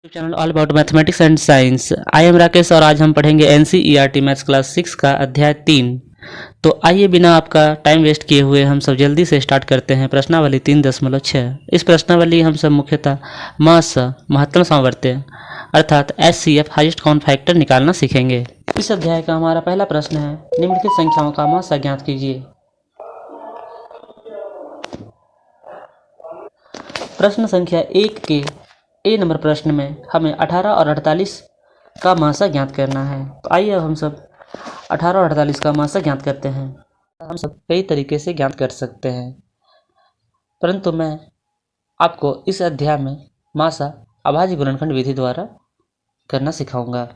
Channel all about mathematics and science. I am Rakesh और आज हम पढ़ेंगे एनसीईआरटी मैथ्स क्लास 6 का अध्याय 3। तो आइए बिना आपका टाइम वेस्ट किए हुए हम सब जल्दी से स्टार्ट करते हैं। प्रश्नावली 3.6। इस प्रश्नावली हम सब मुख्यतः मास महत्तम सामर्थ्य अर्थात HCF हाईएस्ट कॉमन फैक्टर निकालना सीखेंगे। इस अध्याय का हमारा पहला प्रश्न है, निम्नलिखित संख्याओं का मास ज्ञात कीजिए। प्रश्न संख्या 1 के ए नंबर प्रश्न में हमें 18 और 48 का मासा ज्ञात करना है। तो आइए अब हम सब 18 और 48 का मासा ज्ञात करते हैं। हम सब कई तरीके से ज्ञात कर सकते हैं, परंतु मैं आपको इस अध्याय में मासा अभाज्य गुणनखंड विधि द्वारा करना सिखाऊंगा।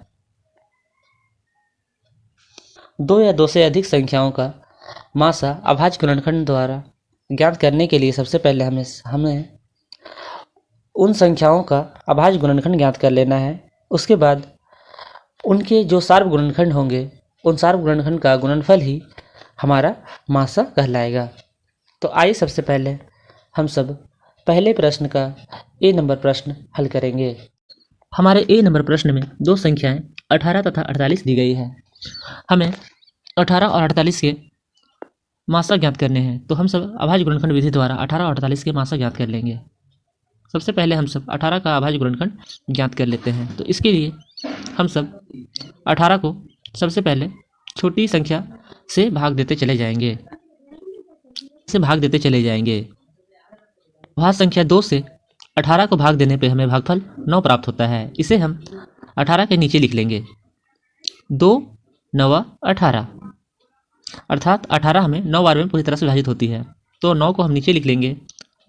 दो या दो से अधिक संख्याओं का मासा अभाज्य गुणनखंड द्वारा ज्ञात करने के लिए सबसे पहले हमें उन संख्याओं का अभाज्य गुणनखंड ज्ञात कर लेना है। उसके बाद उनके जो सार्व गुणनखंड होंगे उन सार्व गुणनखंड का गुणनफल ही हमारा मासा कहलाएगा। तो आइए सबसे पहले हम सब पहले प्रश्न का ए नंबर प्रश्न हल करेंगे। हमारे ए नंबर प्रश्न में दो संख्याएं 18 तथा 48 दी गई है। हमें 18 और 48 के मासा ज्ञात करने हैं। तो हम सब अभाज्य गुणनखंड विधि द्वारा 18 और 48 के मासा ज्ञात कर लेंगे। सबसे पहले हम सब 18 का अभाज्य गुणनखंड ज्ञात कर लेते हैं। तो इसके लिए हम सब 18 को सबसे पहले छोटी संख्या से भाग देते चले जाएंगे। भाज्य संख्या 2 से 18 को भाग देने पे हमें भागफल 9 प्राप्त होता है। इसे हम 18 के नीचे लिख लेंगे। 2 9 18 अर्थात 18 हमें 9 बार में पूरी तरह से विभाजित होती है। तो 9 को हम नीचे लिख लेंगे।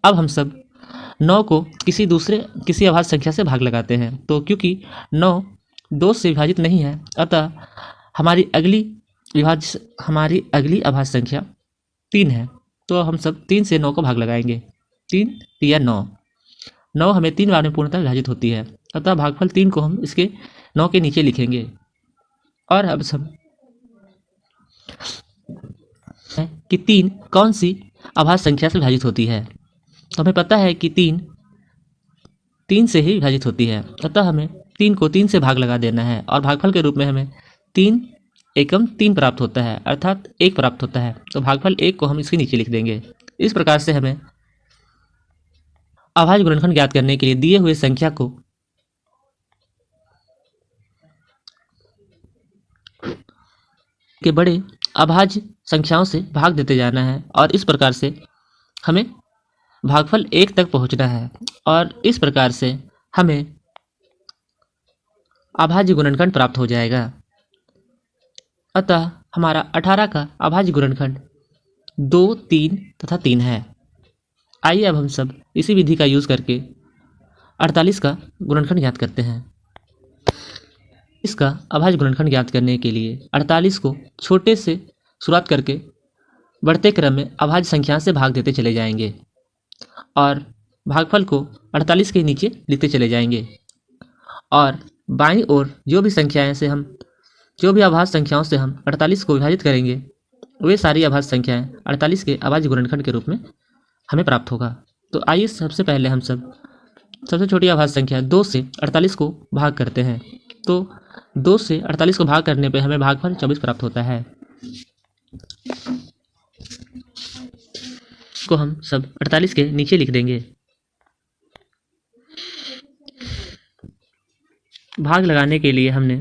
अब हम सब 9 को किसी अभाज्य संख्या से भाग लगाते हैं। तो क्योंकि 9 2 से विभाजित नहीं है, अतः हमारी अगली अभाज्य संख्या 3 है। तो हम सब 3 से 9 को भाग लगाएंगे। 3 या 9 हमें 3 बार में पूर्णतः विभाजित होती है, अतः भागफल 3 को हम इसके 9 के नीचे लिखेंगे। और अब सब कि 3 कौन सी अभाज्य संख्या से विभाजित होती है। तो हमें पता है कि 3 से ही विभाजित होती है, अतः हमें 3 को 3 से भाग लगा देना है और भागफल के रूप में हमें 3 एकम 3 प्राप्त होता है, अर्थात 1 प्राप्त होता है। तो भागफल 1 को हम इसके नीचे लिख देंगे। इस प्रकार से हमें अभाज्य गुणनखंड ज्ञात करने के लिए दिए हुए संख्या को के बड़े अभाज्य संख्याओं से भाग देते जाना है और इस प्रकार से हमें भागफल 1 तक पहुंचना है। और इस प्रकार से हमें अभाज्य गुणनखंड प्राप्त हो जाएगा। अतः हमारा 18 का अभाज्य गुणनखंड 2 3 तथा 3 है। आइए अब हम सब इसी विधि का यूज करके 48 का गुणनखंड ज्ञात करते हैं। इसका अभाज्य गुणनखंड ज्ञात करने के लिए 48 को छोटे से शुरुआत करके बढ़ते क्रम में अभाज्य संख्या से भाग देते चले जाएंगे और भागफल को 48 के नीचे लिखते चले जाएंगे। और बाईं ओर जो भी अभाज्य संख्याओं से हम 48 को विभाजित करेंगे, वे सारी अभाज्य संख्याएं 48 के अभाज्य गुणनखंड के रूप में हमें प्राप्त होगा। तो आइए सबसे पहले हम सबसे छोटी अभाज्य संख्या 2 से 48 को भाग करते हैं। तो 2 से 48 को भाग करने पर हमें भागफल 24 प्राप्त होता है। को हम सब 48 के नीचे लिख देंगे। भाग लगाने के लिए हमने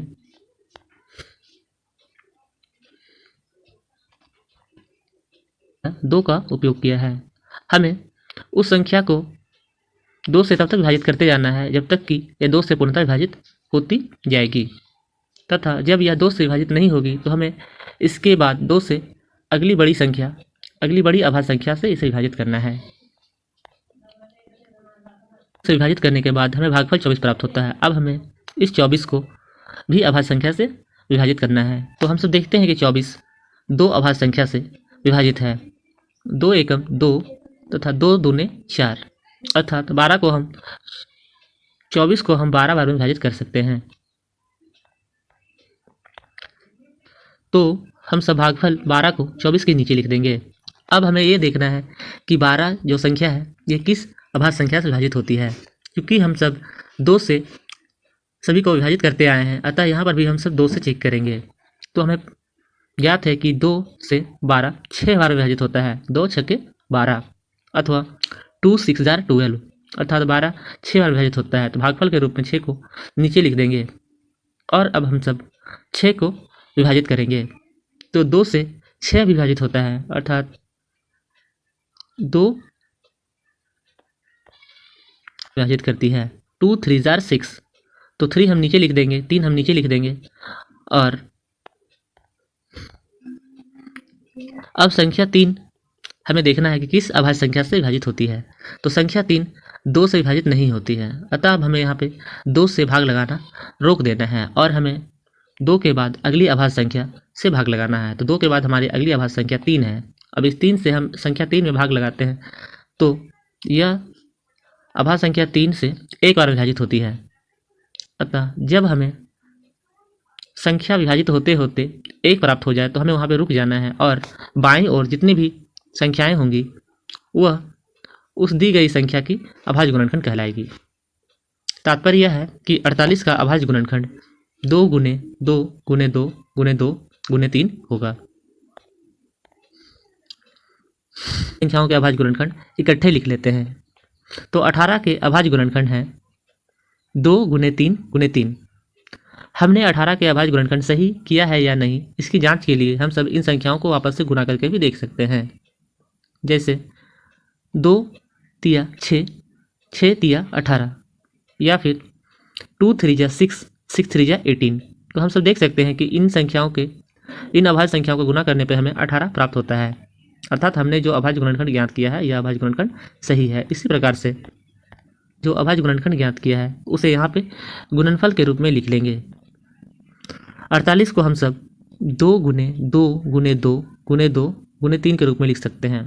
दो का उपयोग किया है। हमें उस संख्या को 2 से तब तक विभाजित करते जाना है जब तक कि यह 2 से पूर्णतः विभाजित होती जाएगी, तथा जब यह 2 से विभाजित नहीं होगी तो हमें इसके बाद 2 से अगली बड़ी अभाज्य संख्या से इसे विभाजित करना है। इसे विभाजित करने के बाद हमें भागफल 24 प्राप्त होता है। अब हमें इस 24 को भी अभाज्य संख्या से विभाजित करना है। तो हम सब देखते हैं कि 24 दो अभाज्य संख्या से विभाजित है। 2 एकम 2 तथा 2 दूने 4 अर्थात 24 को हम 12 बार में विभाजित कर सकते हैं। तो हम सब भागफल 12 को 24 के नीचे लिख देंगे। अब हमें ये देखना है कि 12 जो संख्या है ये किस अभाज्य संख्या से विभाजित होती है। क्योंकि हम सब 2 से सभी को विभाजित करते आए हैं, अतः यहाँ पर भी हम सब 2 से चेक करेंगे। तो हमें ज्ञात है कि 2 से 12 6 बार विभाजित होता है, 2 छक्के 12, अथवा 2 6 12, अर्थात 12 6 बार विभाजित होता है। तो भागफल के रूप में 6 को नीचे लिख देंगे और अब हम सब 6 को विभाजित करेंगे। तो 2 से 6 विभाजित होता है, अर्थात 2 विभाजित करती है, 2 3 6। तो 3 हम नीचे लिख देंगे, 3 हम नीचे लिख देंगे और अब संख्या 3 हमें देखना है कि किस अभाज्य संख्या से विभाजित होती है। तो संख्या 3 2 से विभाजित नहीं होती है, अतः अब हमें यहाँ पे 2 से भाग लगाना रोक देना है और हमें 2 के बाद अगली अभाज्य संख्या से भाग लगाना है। तो 2 के बाद हमारी अगली अभाज्य संख्या 3 है। अब इस 3 से हम संख्या 3 में भाग लगाते हैं, तो यह अभाज्य संख्या 3 से एक बार विभाजित होती है। अतः जब हमें संख्या विभाजित होते होते 1 प्राप्त हो जाए तो हमें वहाँ पे रुक जाना है और बाईं ओर जितनी भी संख्याएं होंगी वह उस दी गई संख्या की अभाज्य गुणनखंड कहलाएगी। तात्पर्य यह है कि 48 का अभाज्य गुणनखंड 2 गुने 2 गुने 2 गुने 2 गुने 3 होगा। संख्याओं के अभाज्य गुणनखंड इकट्ठे लिख लेते हैं। तो 18 के अभाज्य गुणनखंड हैं 2 गुने 3 गुने 3। हमने 18 के अभाज्य गुणनखंड सही किया है या नहीं, इसकी जांच के लिए हम सब इन संख्याओं को वापस से गुणा करके भी देख सकते हैं। जैसे 2 तिया 6, 6 तिया 18, या फिर 2 3 6, 6 3 18। तो हम सब देख सकते हैं कि इन अभाज्य संख्याओं को गुणा करने पर हमें 18 प्राप्त होता है, अर्थात हमने जो अभाज्य गुणनखंड ज्ञात किया है यह अभाज्य गुणनखंड सही है। इसी प्रकार से जो अभाज्य गुणनखंड ज्ञात किया है उसे यहाँ पे गुणनफल के रूप में लिख लेंगे। 48 को हम सब 2 गुने 2 गुने 2 गुने 2 गुने 3 के रूप में लिख सकते हैं।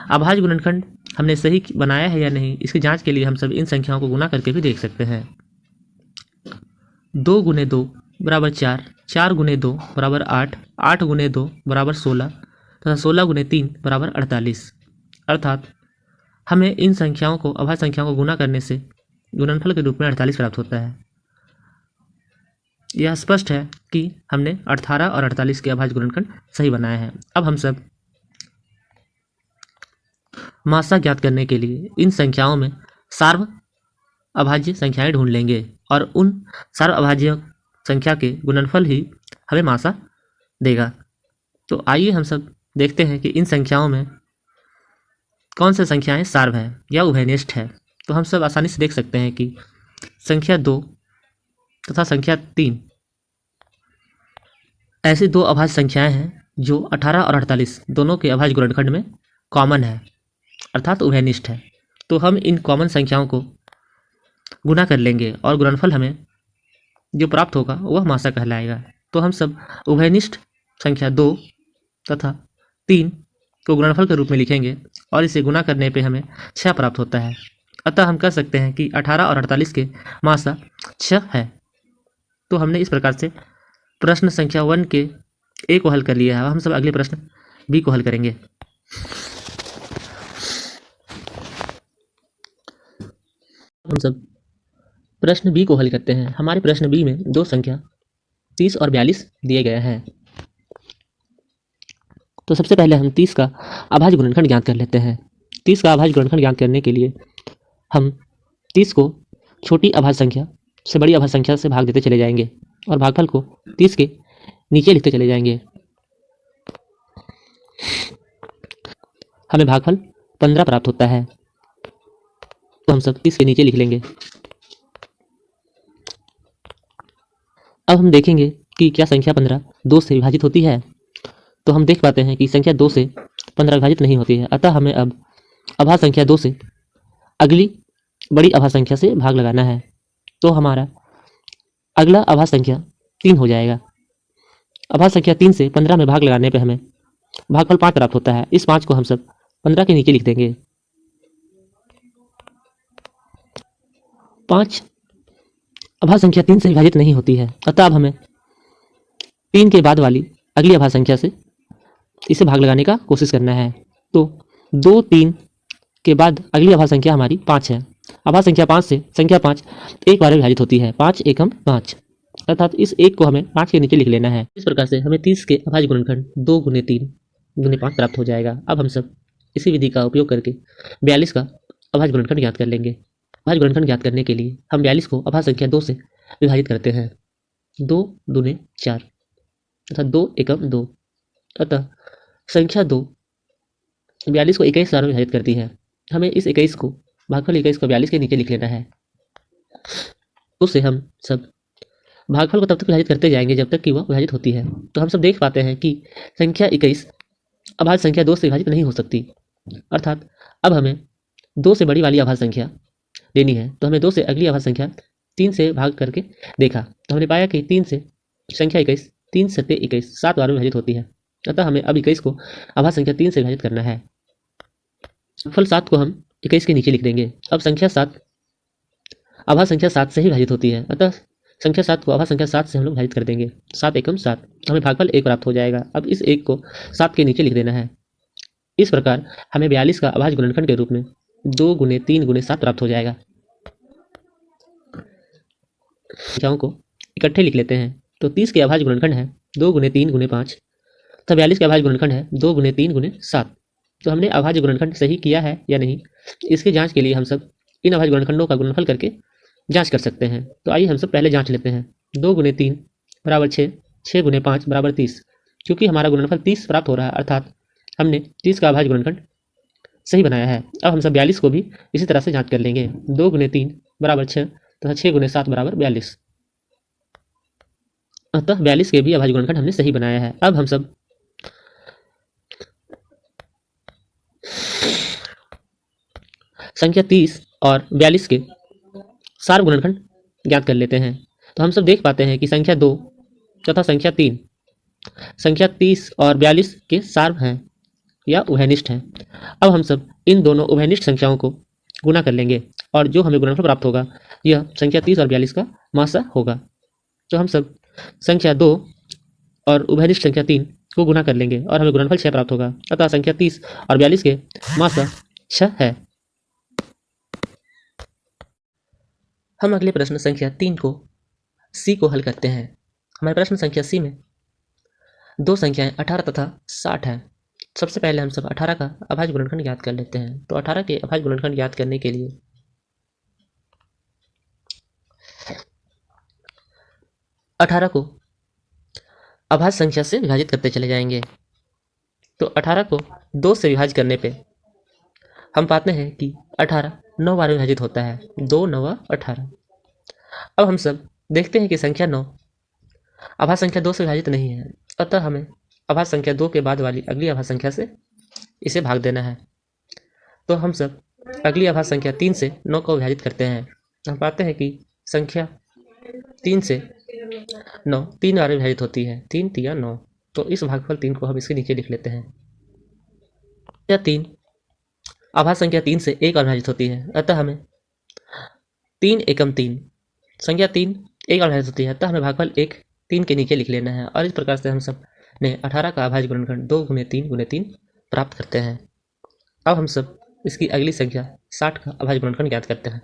अभाज्य गुणनखंड हमने सही बनाया है या नहीं, इसकी जांच के लिए हम सब इन संख्याओं को गुना करके भी देख सकते हैं। 2 गुने 2 बराबर 4, 4 गुने 2 बराबर 8, 8 गुने 2 बराबर 16 तथा 16 गुने 3 बराबर 48। अर्थात हमें इन संख्याओं को अभाज्य संख्याओं को गुना करने से गुणनफल के रूप में 48 प्राप्त होता है। यह स्पष्ट है कि हमने 18 और 48 के अभाज्य गुणनखंड सही बनाया है। अब हम सब मासा ज्ञात करने के लिए इन संख्याओं में सार्व अभाज्य संख्याएं ढूंढ लेंगे और उन सार्व अभाज्य संख्या के गुणनफल ही हमें मासा देगा। तो आइए हम सब देखते हैं कि इन संख्याओं में कौन सी संख्याएं सार्व है या उभयनिष्ठ है। तो हम सब आसानी से देख सकते हैं कि संख्या 2 तथा संख्या 3 ऐसी 2 अभाज्य संख्याएं हैं जो 18 और 48 दोनों के अभाज्य गुणनखंड में कॉमन है, अर्थात उभयनिष्ठ है। तो हम इन कॉमन संख्याओं को गुना कर लेंगे और गुणनफल हमें जो प्राप्त होगा वह मासा कहलाएगा। तो हम सब उभयनिष्ठ संख्या 2 तथा 3 को गुणनफल के रूप में लिखेंगे और इसे गुना करने पे हमें 6 प्राप्त होता है। अतः हम कह सकते हैं कि 18 और 48 के मासा 6 है। तो हमने इस प्रकार से प्रश्न संख्या 1 के ए को हल कर लिया है। हम सब अगले प्रश्न बी को हल करेंगे। हम सब प्रश्न बी को हल करते हैं। हमारे प्रश्न बी में 2 संख्या 30 और 42 दिए गए हैं। तो सबसे पहले हम 30 का अभाज्य गुणनखंड ज्ञात कर लेते हैं। 30 का अभाज्य गुणनखंड ज्ञात करने के लिए हम 30 को छोटी अभाज्य संख्या से बड़ी अभाज्य संख्या से भाग देते चले जाएंगे और भागफल को 30 के नीचे लिखते चले जाएंगे। हमें भागफल 15 प्राप्त होता है, तो हम सब 30 के नीचे लिख लेंगे। अब हम देखेंगे कि क्या संख्या 15 2 से विभाजित होती है। तो हम देख पाते हैं कि संख्या 2 से 15 विभाजित नहीं होती है, अतः हमें अब अभाज्य संख्या 2 से अगली बड़ी अभाज्य संख्या से भाग लगाना है। तो हमारा अगला अभाज्य संख्या 3 हो जाएगा। अभाज्य संख्या 3 से 15 में भाग लगाने पर हमें भागफल 5 प्राप्त होता है। इस 5 को हम सब 15 के नीचे लिख देंगे। 5 अभाज्य संख्या 3 से विभाजित नहीं होती है, अतः अब हमें 3 के बाद वाली अगली अभाज्य संख्या से इसे भाग लगाने का कोशिश करना है। तो 2 3 के बाद अगली अभाज्य संख्या हमारी 5 है, आभाज्य संख्या 5 से संख्या 5 एक बार में विभाजित होती है। 5 एकम 5, अर्थात इस एक को हमें 5 के नीचे लिख लेना है। इस प्रकार से हमें 30 के अभाज्य गुणनखंड 2 गुने 3 गुने 5 प्राप्त हो जाएगा। अब हम सब इसी विधि का उपयोग करके 42 का अभाज्य गुणनखंड ज्ञात कर लेंगे। अभाज्य गुणनखंड ज्ञात करने के लिए हम 42 को अभाज्य संख्या 2 से विभाजित करते हैं। 2 दूने 4 तथा 2 एकम 2, अतः संख्या 2 42 को 21 बार में विभाजित करती है। हमें इस 21 को भागफल 21 को 42 के नीचे लिख लेना है। उससे हम सब भागफल को तब तक विभाजित करते जाएंगे जब तक कि वह विभाजित होती है। तो हम सब देख पाते हैं कि संख्या 21 अभाज्य संख्या 2 से विभाजित नहीं हो सकती, अर्थात अब हमें 2 से बड़ी वाली अभाज्य संख्या लेनी है। तो हमें 2 से अगली अभाज्य संख्या 3 से भाग करके देखा, तो हमने पाया कि 3 से संख्या 21 3 सत्ते 21 7 बार में विभाजित होती है। अतः हमें अब 21 को अभाज्य संख्या 3 से विभाजित करना है। फल 7 को हम 21 के नीचे लिख देंगे। अब संख्या 7 अभाज्य संख्या 7 से ही विभाजित होती है, अतः संख्या 7 को अभाज्य संख्या 7 से हम लोग विभाजित कर देंगे। 7 एकम 7, हमें भागफल 1 प्राप्त हो जाएगा। अब इस 1 को 7 के नीचे लिख देना है। इस प्रकार हमें 42 का अभाज्य गुणनखंड के रूप में 2 गुने 3 गुने 7 प्राप्त हो जाएगा। संख्याओं को इकट्ठे लिख लेते हैं। तो 30 के अभाज्य गुणनखंड है 2 गुने 3 गुने 5 तथा 42 के अभाज्य गुणनखंड है 2 गुने 3 गुने 7। तो हमने अभाज्य गुणनखंड सही किया है या नहीं, इसकी जांच के लिए हम सब इन अभाज्य गुणनखंडों का गुणनफल करके जांच कर सकते हैं। तो आइए हम सब पहले जांच लेते हैं। 2 गुने 3 बराबर 6, 6 गुने 5 बराबर 30। क्योंकि हमारा गुणनफल 30 प्राप्त हो रहा है, अर्थात हमने 30 का अभाज्य गुणनखंड सही बनाया है। अब हम सब 42 को भी इसी तरह से जांच कर लेंगे। 2 गुने 3 बराबर 6 तथा 6 गुने 7 बराबर 42, अतः 42 के भी अभाज्य गुणनखंड हमने सही बनाया है। अब हम सब संख्या 30 और 42 के सार गुणनखंड ज्ञात कर लेते हैं। तो हम सब देख पाते हैं कि संख्या 2 तथा संख्या 3 संख्या 30 और 42 के सार हैं या उभयनिष्ठ हैं। अब हम सब इन दोनों उभयनिष्ठ संख्याओं को गुणा कर लेंगे और जो हमें गुणनफल प्राप्त होगा यह संख्या 30 और 42 का मासा होगा। तो हम सब संख्या 2 और उभयनिष्ठ संख्या 3 को गुणा कर लेंगे और हमें गुणनफल 6 प्राप्त होगा। अतः संख्या 30 और 42 के मासा 6 है। हम अगले प्रश्न संख्या 3 को सी को हल करते हैं। हमारे प्रश्न संख्या सी में दो संख्याएं 18 तथा 60 हैं। सबसे पहले हम सब 18 का अभाज्य गुणनखंड ज्ञात कर लेते हैं। तो 18 के अभाज्य गुणनखंड ज्ञात करने के लिए 18 को अभाज्य संख्या से विभाजित करते चले जाएंगे। तो 18 को 2 से विभाजित करने पे हम पाते हैं कि 18 9 बार विभाजित होता है। 2 9 18। अब हम सब देखते हैं कि संख्या 9 अभाज्य संख्या 2 से विभाजित नहीं है, अतः हमें अभाज्य संख्या 2 के बाद वाली अगली अभाज्य संख्या से इसे भाग देना है। तो हम सब अगली अभाज्य संख्या 3 से 9 को विभाजित करते हैं। हम पाते हैं कि संख्या 3 से 9 3 बार विभाजित होती है। 3 3 9। तो इस भागफल 3 को हम इसके नीचे लिख लेते हैं। या 3 अभाज्य संख्या 3 से 1 बार विभाजित होती है, अतः हमें 3 एकम 3 संख्या 3 1 बार विभाजित होती है, अतः हमें भागफल 1 3 के नीचे लिख लेना है। और इस प्रकार से हम सब ने 18 का अभाज्य गुणनखंड 2 गुने 3 गुने 3 प्राप्त करते हैं। अब हम सब इसकी अगली संख्या 60 का अभाज्य गुणनखंड ज्ञात करते हैं।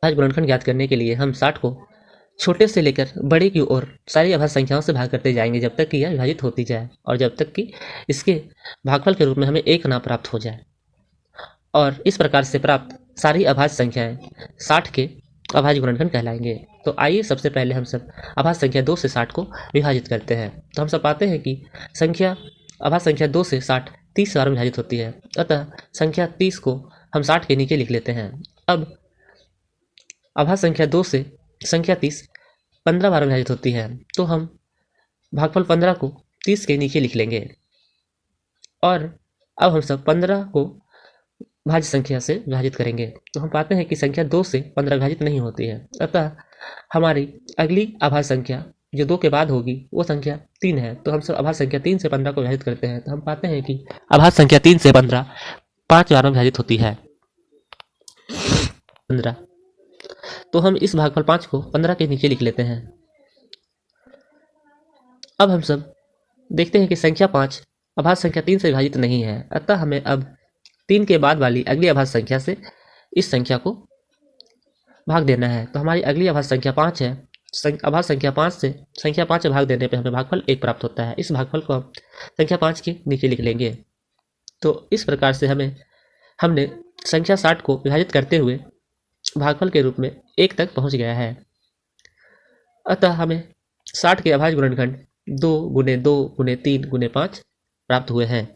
अभाज्य गुणनखंड ज्ञात करने के लिए हम 60 को छोटे से लेकर बड़े की ओर सारी अभाज्य संख्याओं से भाग करते जाएंगे जब तक कि यह विभाजित होती जाए और जब तक कि इसके भागफल के रूप में हमें 1 ना प्राप्त हो जाए। और इस प्रकार से प्राप्त सारी अभाज्य संख्याएं 60 के अभाज्य गुणनखंड कहलाएंगे। तो आइए सबसे पहले हम सब अभाज्य संख्या 2 से 60 को विभाजित करते हैं। तो हम सब पाते हैं कि अभाज्य संख्या 2 से 60 30 बार विभाजित होती है, अतः संख्या 30 को हम 60 के नीचे लिख लेते हैं। अब अभाज्य संख्या 2 से संख्या 30 15 बार विभाजित होती है, तो हम भागफल 15 को 30 के नीचे लिख लेंगे। और अब हम सब 15 को भाज्य संख्या से विभाजित करेंगे। तो हम पाते हैं कि संख्या 2 से 15 विभाजित नहीं होती है, अतः हमारी अगली अभाज्य संख्या जो 2 के बाद होगी वो संख्या 3 है। तो हम सब अभाज्य संख्या 3 से 15 को विभाजित करते हैं। तो हम पाते हैं कि अभाज्य संख्या 3 से 15 5 बार में विभाजित होती है, 15। तो हम इस भागफल 5 को 15 के नीचे लिख लेते हैं। अब हम सब देखते हैं कि संख्या 5 अभाज्य संख्या 3 से विभाजित नहीं है, अतः हमें अब 3 के बाद वाली अगली अभाज्य संख्या से इस संख्या को भाग देना है। तो हमारी अगली अभाज्य संख्या 5 है। अभाज्य संख्या 5 से संख्या 5 से भाग देने पे हमें भागफल 1 प्राप्त होता है। इस भागफल को हम संख्या 5 के नीचे लिख लेंगे। तो इस प्रकार से हमने संख्या 60 को विभाजित करते हुए भागफल के रूप में 1 तक पहुंच गया है। अतः हमें 60 के अभाज्य गुणनखंड 2 गुने 2 गुने 3 गुने 5 प्राप्त हुए हैं।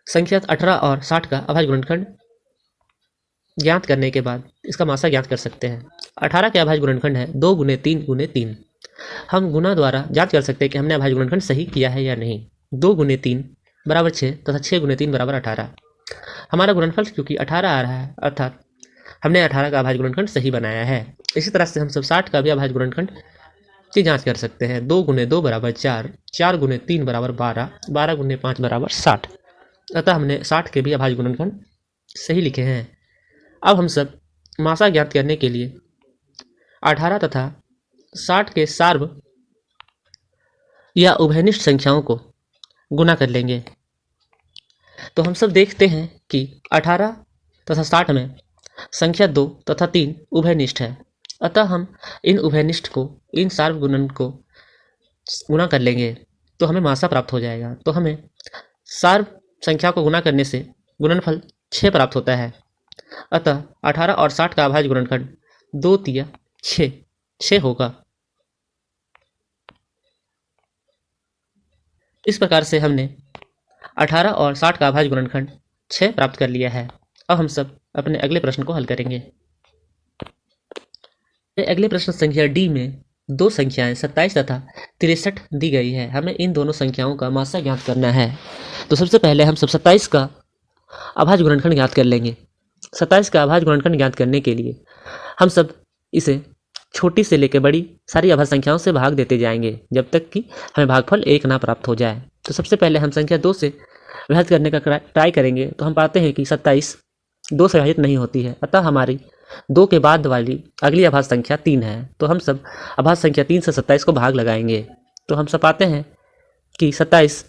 संख्या 18 और 60 का अभाज्य गुणनखंड ज्ञात करने के बाद इसका मासा ज्ञात कर सकते हैं। 18 के अभाज्य गुणनखंड है 2 गुने 3 गुने 3। हम गुना द्वारा जांच कर सकते हैं कि हमने अभाज्य गुणनखंड सही किया है या नहीं। 2 गुने 3 बराबर 6 तथा 6 गुने 3 बराबर 18। हमारा गुणनफल क्योंकि 18 आ रहा है, अर्थात हमने 18 का अभाज्य गुणनखंड सही बनाया है। इसी तरह से हम सब 60 का भी अभाज्य गुणनखंड की जांच कर सकते हैं। 2 गुने 2 बराबर 4, 4 गुने 3 बराबर 12, 12 गुने 5 बराबर 60। अतः हमने 60 के भी अभाज्य गुणनखंड सही लिखे हैं। अब हम सब मासा ज्ञात करने के लिए 18 तथा 60 के सार्व या उभयनिष्ठ संख्याओं को गुना कर लेंगे। तो हम सब देखते हैं कि 18 तथा 60 में संख्या 2 तथा 3 उभयनिष्ठ है। अतः हम इन उभयनिष्ठ को, इन सार्व गुणन को गुना कर लेंगे तो हमें मासा प्राप्त हो जाएगा। तो हमें सार्व संख्या को गुना करने से गुणनफल 6 प्राप्त होता है। अतः 18 और 60 का अभाज्य गुणनखंड 2 तिया 6 होगा। इस प्रकार से हमने 18 और 60 का अभाज्य गुणनखंड 6 प्राप्त कर लिया है। अब हम सब अपने अगले प्रश्न को हल करेंगे। अगले प्रश्न संख्या डी में दो संख्याएं 27 तथा 63 दी गई है। हमें इन दोनों संख्याओं का मासा ज्ञात करना है। तो सबसे पहले हम सब 27 का अभाज्य गुणनखंड ज्ञात कर लेंगे। 27 का अभाज्य गुणनखंड ज्ञात करने के लिए हम सब इसे छोटी से लेकर बड़ी सारी अभाज्य संख्याओं से भाग देते जाएंगे जब तक कि हमें भागफल 1 ना प्राप्त हो जाए। तो सबसे पहले हम संख्या 2 से विभाजित करने का ट्राई करेंगे। तो हम पाते हैं कि 27 2 से विभाजित नहीं होती है। अतः हमारी 2 के बाद वाली अगली अभाज्य संख्या 3 है। तो हम सब अभाज्य संख्या 3 से 27 को भाग लगाएंगे। तो हम सब पाते हैं कि 27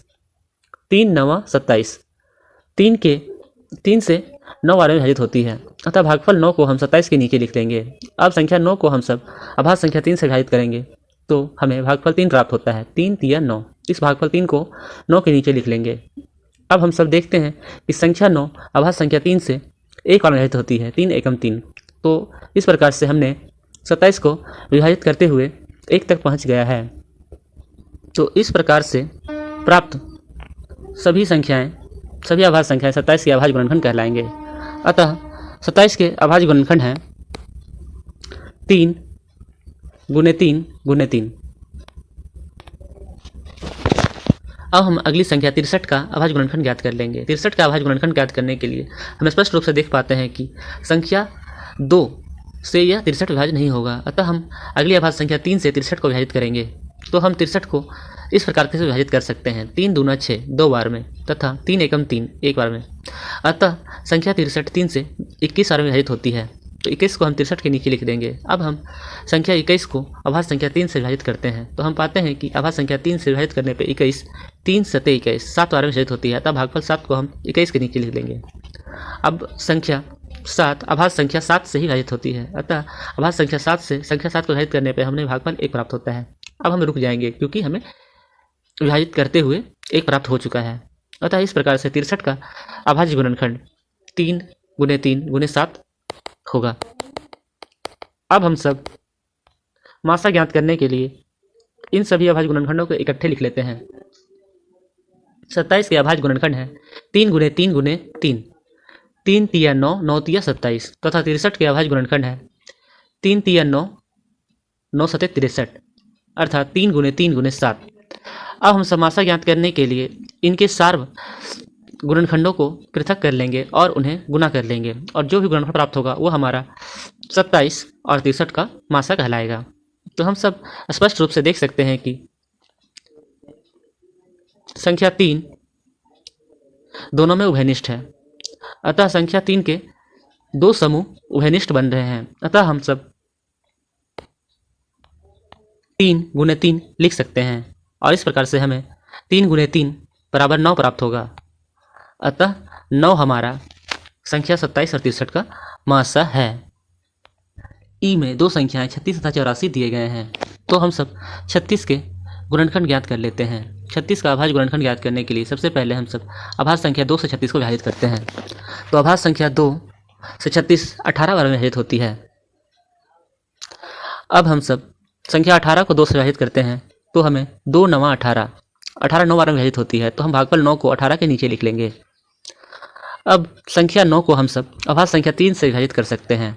3 9 27 3 से 9 बार में विभाजित होती है। अतः भागफल 9 को हम 27 के नीचे लिख देंगे। अब संख्या 9 को हम सब अभाज्य संख्या 3 से विभाजित करेंगे तो हमें भागफल 3 प्राप्त होता है। 3 तिया 9। इस भागफल 3 को 9 के नीचे लिख लेंगे। अब हम सब देखते हैं कि संख्या 9 अभाज्य संख्या 3 से 1 बार में विभाजित होती है। 3 एकम 3। तो इस प्रकार से हमने 27 को विभाजित करते हुए 1 तक पहुंच गया है। तो इस प्रकार से प्राप्त सभी अभाज्य संख्याएं 27 के अभाज्य गुणनखंड कहलाएंगे। अतः 27 के अभाज्य गुणनखंड हैं 3 गुने 3 गुने 3। अब हम अगली संख्या 63 का अभाज्य गुणनखंड ज्ञात कर लेंगे। 63 का अभाज्य गुणनखंड ज्ञात करने के लिए हम स्पष्ट रूप से देख पाते हैं कि संख्या 2 से यह 63 विभाज्य नहीं होगा। अतः हम अगली अभाज्य संख्या 3 से 63 को विभाजित करेंगे। तो हम 63 को इस प्रकार से विभाजित कर सकते हैं। 3 दूना 6 2 बार में तथा 3 एकम 3 1 बार में। अतः संख्या 63 3 से 21 बार में विभाजित होती है। तो 21 को हम 63 के नीचे लिख देंगे। अब हम संख्या 21 को अभाज्य संख्या 3 से विभाजित करते हैं। तो हम पाते हैं कि अभाज्य संख्या 3 से विभाजित करने पर 21 3 सते 21 7 बार में विभाजित होती है। अतः भागफल 7 को हम 21 के नीचे लिख देंगे। अब संख्या 7 अभाज्य संख्या 7 से ही विभाजित होती है। अतः अभाज्य संख्या 7 से संख्या 7 को विभाजित करने पर हमें भागफल 1 प्राप्त होता है। अब हम रुक जाएंगे क्योंकि हमें विभाजित करते हुए 1 प्राप्त हो चुका है। अतः इस प्रकार से 63 का अभाज्य गुणनखंड 3 गुने 3 गुने 7 होगा। अब हम सब मासा ज्ञात करने के लिए इन सभी अभाज्य गुणनखंडों को इकट्ठे लिख लेते हैं। 27 के अभाज्य गुणनखंड है 3 गुने 3 गुने 3। 3 तिया 9 9 तिया 27 तथा 63 के अभाज्य गुणनखंड है 3 तिया 9 9 सते 63 अर्थात 3 गुने 3 गुने 7। अब हम समासा ज्ञात करने के लिए इनके सार्व गुणनखंडों को पृथक कर लेंगे और उन्हें गुना कर लेंगे और जो भी गुणनफल प्राप्त होगा वो हमारा 27 और 63 का मासा कहलाएगा। तो हम सब स्पष्ट रूप से देख सकते हैं कि संख्या 3 दोनों में उभयनिष्ठ है। अतः संख्या 3 के 2 समूह उभयनिष्ठ बन रहे हैं। अतः हम सब 3 गुने 3 लिख सकते हैं और इस प्रकार से हमें 3 गुने 3 बराबर 9 प्राप्त होगा। अतः 9 हमारा संख्या 27 और 63 का मासा है। ई में दो संख्याएं 36 तथा 84 दिए गए हैं, तो हम सब 36 के गुणनखंड ज्ञात कर लेते हैं। 36 का अभाज्य गुणनखंड ज्ञात करने के लिए सबसे पहले हम सब अभाज्य संख्या 2 से 36 को विभाजित करते हैं। तो अभाज्य संख्या 2 से 36 18 बार में विभाजित होती है। अब हम सब संख्या 18 को 2 से विभाजित करते हैं, तो हमें 2 9 18 18 9 बार में विभाजित होती है, तो हम भागफल 9 को 18 के नीचे लिख लेंगे। अब संख्या 9 को हम सब अभाज्य संख्या 3 से विभाजित कर सकते हैं।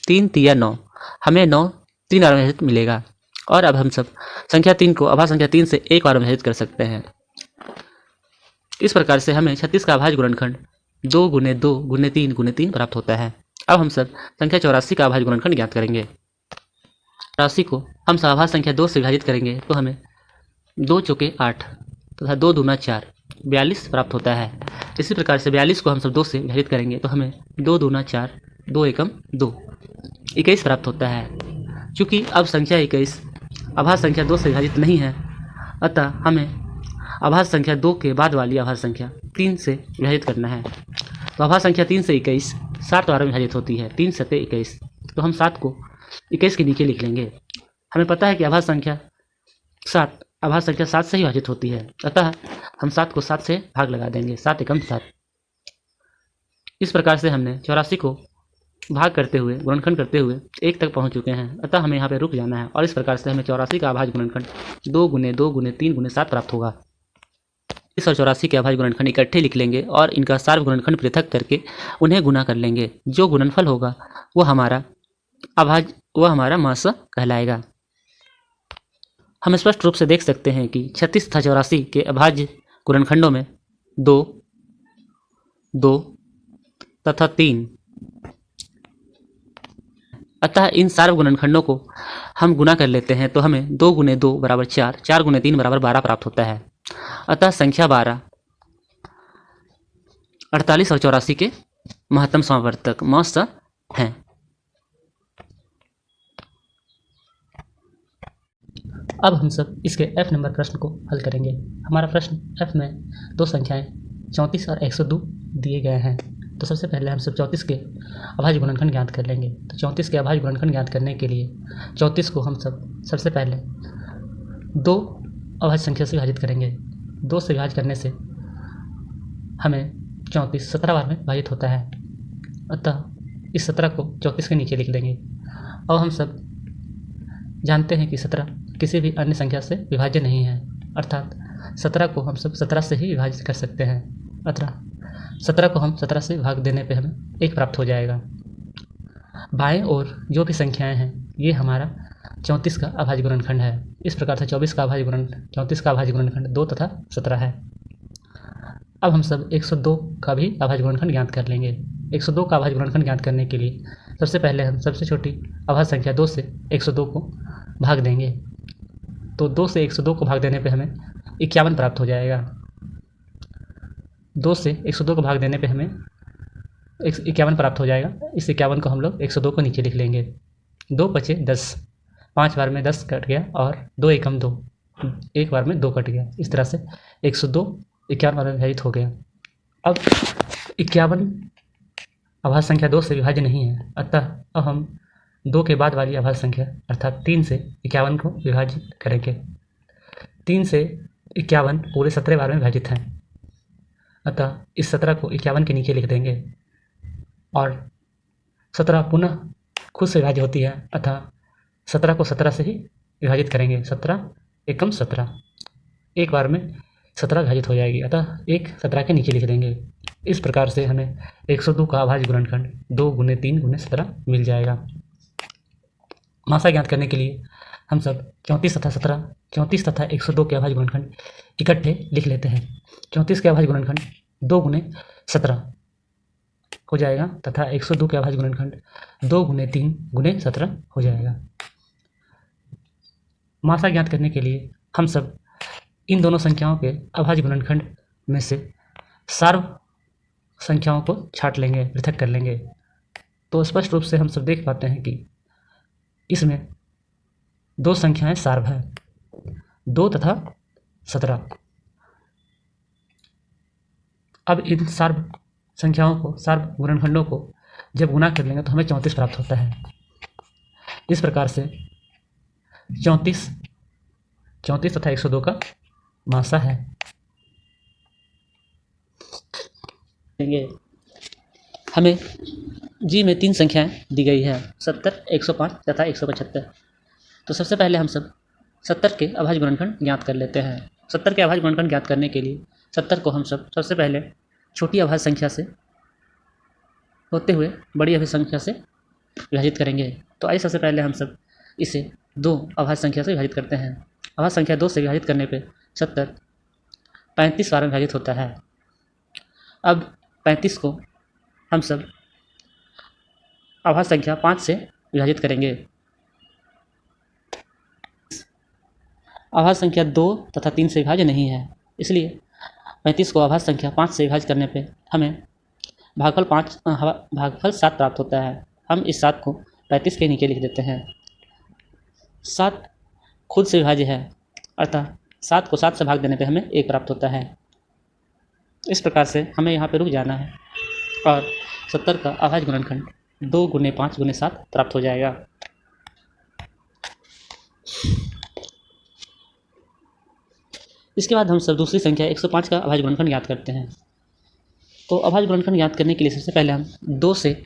3 तिया 9, हमें 9 3 बार में विभाजित मिलेगा। और अब हम सब संख्या 3 को अभाज्य संख्या 3 से 1 बार में विभाजित कर सकते हैं। इस प्रकार से हमें 36 का अभाज्य गुणनखंड 2 गुने 2 गुने 3 गुने 3 प्राप्त होता है। अब हम सब संख्या 84 का अभाज्य गुणनखंड ज्ञात करेंगे। 84 को हम सब अभाज्य संख्या 2 से विभाजित करेंगे, तो हमें 2 चौके 8 तथा 2 दूना 4 42 प्राप्त होता है। इसी प्रकार से 42 को हम सब 2 से विभाजित करेंगे, तो हमें 2 दूना 4 2 एकम 2 21 प्राप्त होता है। चूँकि अब संख्या 21 अभाज्य संख्या 2 से विभाजित नहीं है, अतः हमें अभाज्य संख्या 2 के बाद वाली अभाज्य संख्या 3 से विभाजित करना है। तो अभाज्य संख्या 3 से 21 7 बार में विभाजित होती है। 3 सत्ते 21, तो हम 7 को 21 के नीचे लिख लेंगे। हमें पता है कि अभाज्य संख्या 7 अभाज्य संख्या 7 से ही विभाजित होती है, अतः हम 7 को 7 से भाग लगा देंगे। 7 एकम 7। इस प्रकार से हमने 84 को भाग करते हुए गुणनखंड करते हुए 1 तक पहुंच चुके हैं, अतः हमें यहाँ पे रुक जाना है। और इस प्रकार से हमें 84 का अभाज्य गुणनखंड 2 गुने 2 गुने 3 गुने 7 प्राप्त होगा। इस और 84 के अभाज्य गुणनखंड इकट्ठे लिख लेंगे और इनका सार्व गुणनखंड पृथक करके उन्हें गुना कर लेंगे। जो गुणनफल होगा वो हमारा मासा कहलाएगा। हम स्पष्ट रूप से देख सकते हैं कि 36 तथा 84 के अभाज्य गुणनखंडों में 2 2 तथा 3, अतः इन सार्व गुणनखंडों को हम गुना कर लेते हैं, तो हमें 2 गुने 2 बराबर 4 4 गुने 3 बराबर 12 प्राप्त होता है। अतः संख्या 12 48 और 84 के महत्तम समावर्तक मास हैं। अब हम सब इसके F नंबर प्रश्न को हल करेंगे। हमारा प्रश्न F में दो संख्याएं 34 और 102 दिए गए हैं। तो सबसे पहले हम सब 34 के अभाज्य गुणनखंड ज्ञात कर लेंगे। तो 34 के अभाज्य गुणनखंड ज्ञात करने के लिए 34 को हम सब सबसे पहले 2 अभाज्य संख्या से विभाजित करेंगे। 2 से विभाजित करने से हमें 34 17 बार में विभाजित होता है, अतः इस 17 को 34 के नीचे लिख देंगे। और हम सब जानते हैं कि 17 किसी भी अन्य संख्या से विभाज्य नहीं है, अर्थात 17 को हम सब 17 से ही विभाजित कर सकते हैं। अतः 17 को हम 17 से भाग देने पे हमें 1 प्राप्त हो जाएगा। बाएं ओर जो भी संख्याएं हैं ये हमारा 34 का अभाज्य गुणनखंड है। इस प्रकार से 34 का अभाज्य गुणनखंड 2 तथा 17 है। अब हम सब 102 का भी अभाज्य गुणनखंड ज्ञात कर लेंगे। 102 का अभाज्य गुणनखंड ज्ञात करने के लिए सबसे पहले हम सबसे छोटी अभाज्य संख्या 2 से 102 को भाग देंगे। तो 2 से 102 को भाग देने पे हमें 51 प्राप्त हो जाएगा। 2 से 102 को भाग देने पे हमें 51 प्राप्त हो जाएगा। इस 51 को हम लोग 102 को नीचे लिख लेंगे। 2 बचे 10, 5 बार में 10 कट गया और 2 एकम 2, 1 बार में 2 कट गया। इस तरह से 102 51 बार में विभाजित हो गया। अब 51 अभाज्य संख्या 2 से विभाज्य नहीं है, अतः अब हम 2 के बाद वाली अभाज्य संख्या अर्थात 3 से 51 को विभाजित करेंगे। 3 से 51 पूरे 17 बार में विभाजित हैं, अतः इस 17 को 51 के नीचे लिख देंगे। और 17 पुनः खुद से विभाज्य होती है, अतः 17 को 17 से ही विभाजित करेंगे। 17 एकम 17, 1 बार में 17 विभाजित हो जाएगी, अतः 1 17 के नीचे लिख देंगे। इस प्रकार से हमें 102 का अभाज्य गुणनखंड 2 गुने 3 गुने 17 मिल जाएगा। मासा ज्ञात करने के लिए हम सब 34 तथा 102 के अभाज्य गुणनखंड इकट्ठे लिख लेते हैं। 34 के अभाज्य गुणनखंड 2 गुने 17 हो जाएगा तथा 102 के अभाज्य गुणनखंड 2 गुने 3 गुने 17 हो जाएगा। मासा ज्ञात करने के लिए हम सब इन दोनों संख्याओं के अभाज्य गुणनखंड में से सार्व संख्याओं को छांट लेंगे, पृथक कर लेंगे। तो स्पष्ट रूप से हम सब देख पाते हैं कि इसमें 2 संख्याएं सार्व है, 2 तथा 17। अब इन सार्व संख्याओं को, सार्व गुणनखंडों को जब गुना कर लेंगे तो हमें 34 प्राप्त होता है। इस प्रकार से 34 तथा 102 का मासा है। हमें जी में 3 संख्याएं दी गई है, 70, 105 तथा 175। तो सबसे पहले हम सब 70 के अभाज्य गुणनखंड ज्ञात कर लेते हैं। 70 के अभाज्य गुणनखंड ज्ञात करने के लिए 70 को हम सब सबसे पहले छोटी अभाज्य संख्या से होते हुए बड़ी अभाज्य संख्या से विभाजित करेंगे। तो आइए सबसे पहले हम सब इसे 2 अभाज्य संख्या से विभाजित करते हैं। अभाज्य संख्या 2 से विभाजित करने पे 70 35 बार में विभाजित होता है। अब 35 को हम सब अभाज्य संख्या 5 से विभाजित करेंगे। अभाज्य संख्या 2 तथा 3 से विभाज्य नहीं है, इसलिए 35 को अभाज्य संख्या 5 से विभाजित करने पे हमें भागफल 7 प्राप्त होता है। हम इस 7 को 35 के नीचे लिख देते हैं। 7 खुद से विभाज्य है, अर्थात 7 को 7 से भाग देने पे हमें 1 प्राप्त होता है। इस प्रकार से हमें यहाँ पे रुक जाना है और 70 का अभाज्य गुणनखंड 2 गुने 5 गुने 7 प्राप्त हो जाएगा। इसके बाद हम सब दूसरी संख्या 105 का अभाज्य गुणनखंड ज्ञात करते हैं। तो अभाज्य गुणनखंड ज्ञात करने के लिए सबसे पहले हम 2 से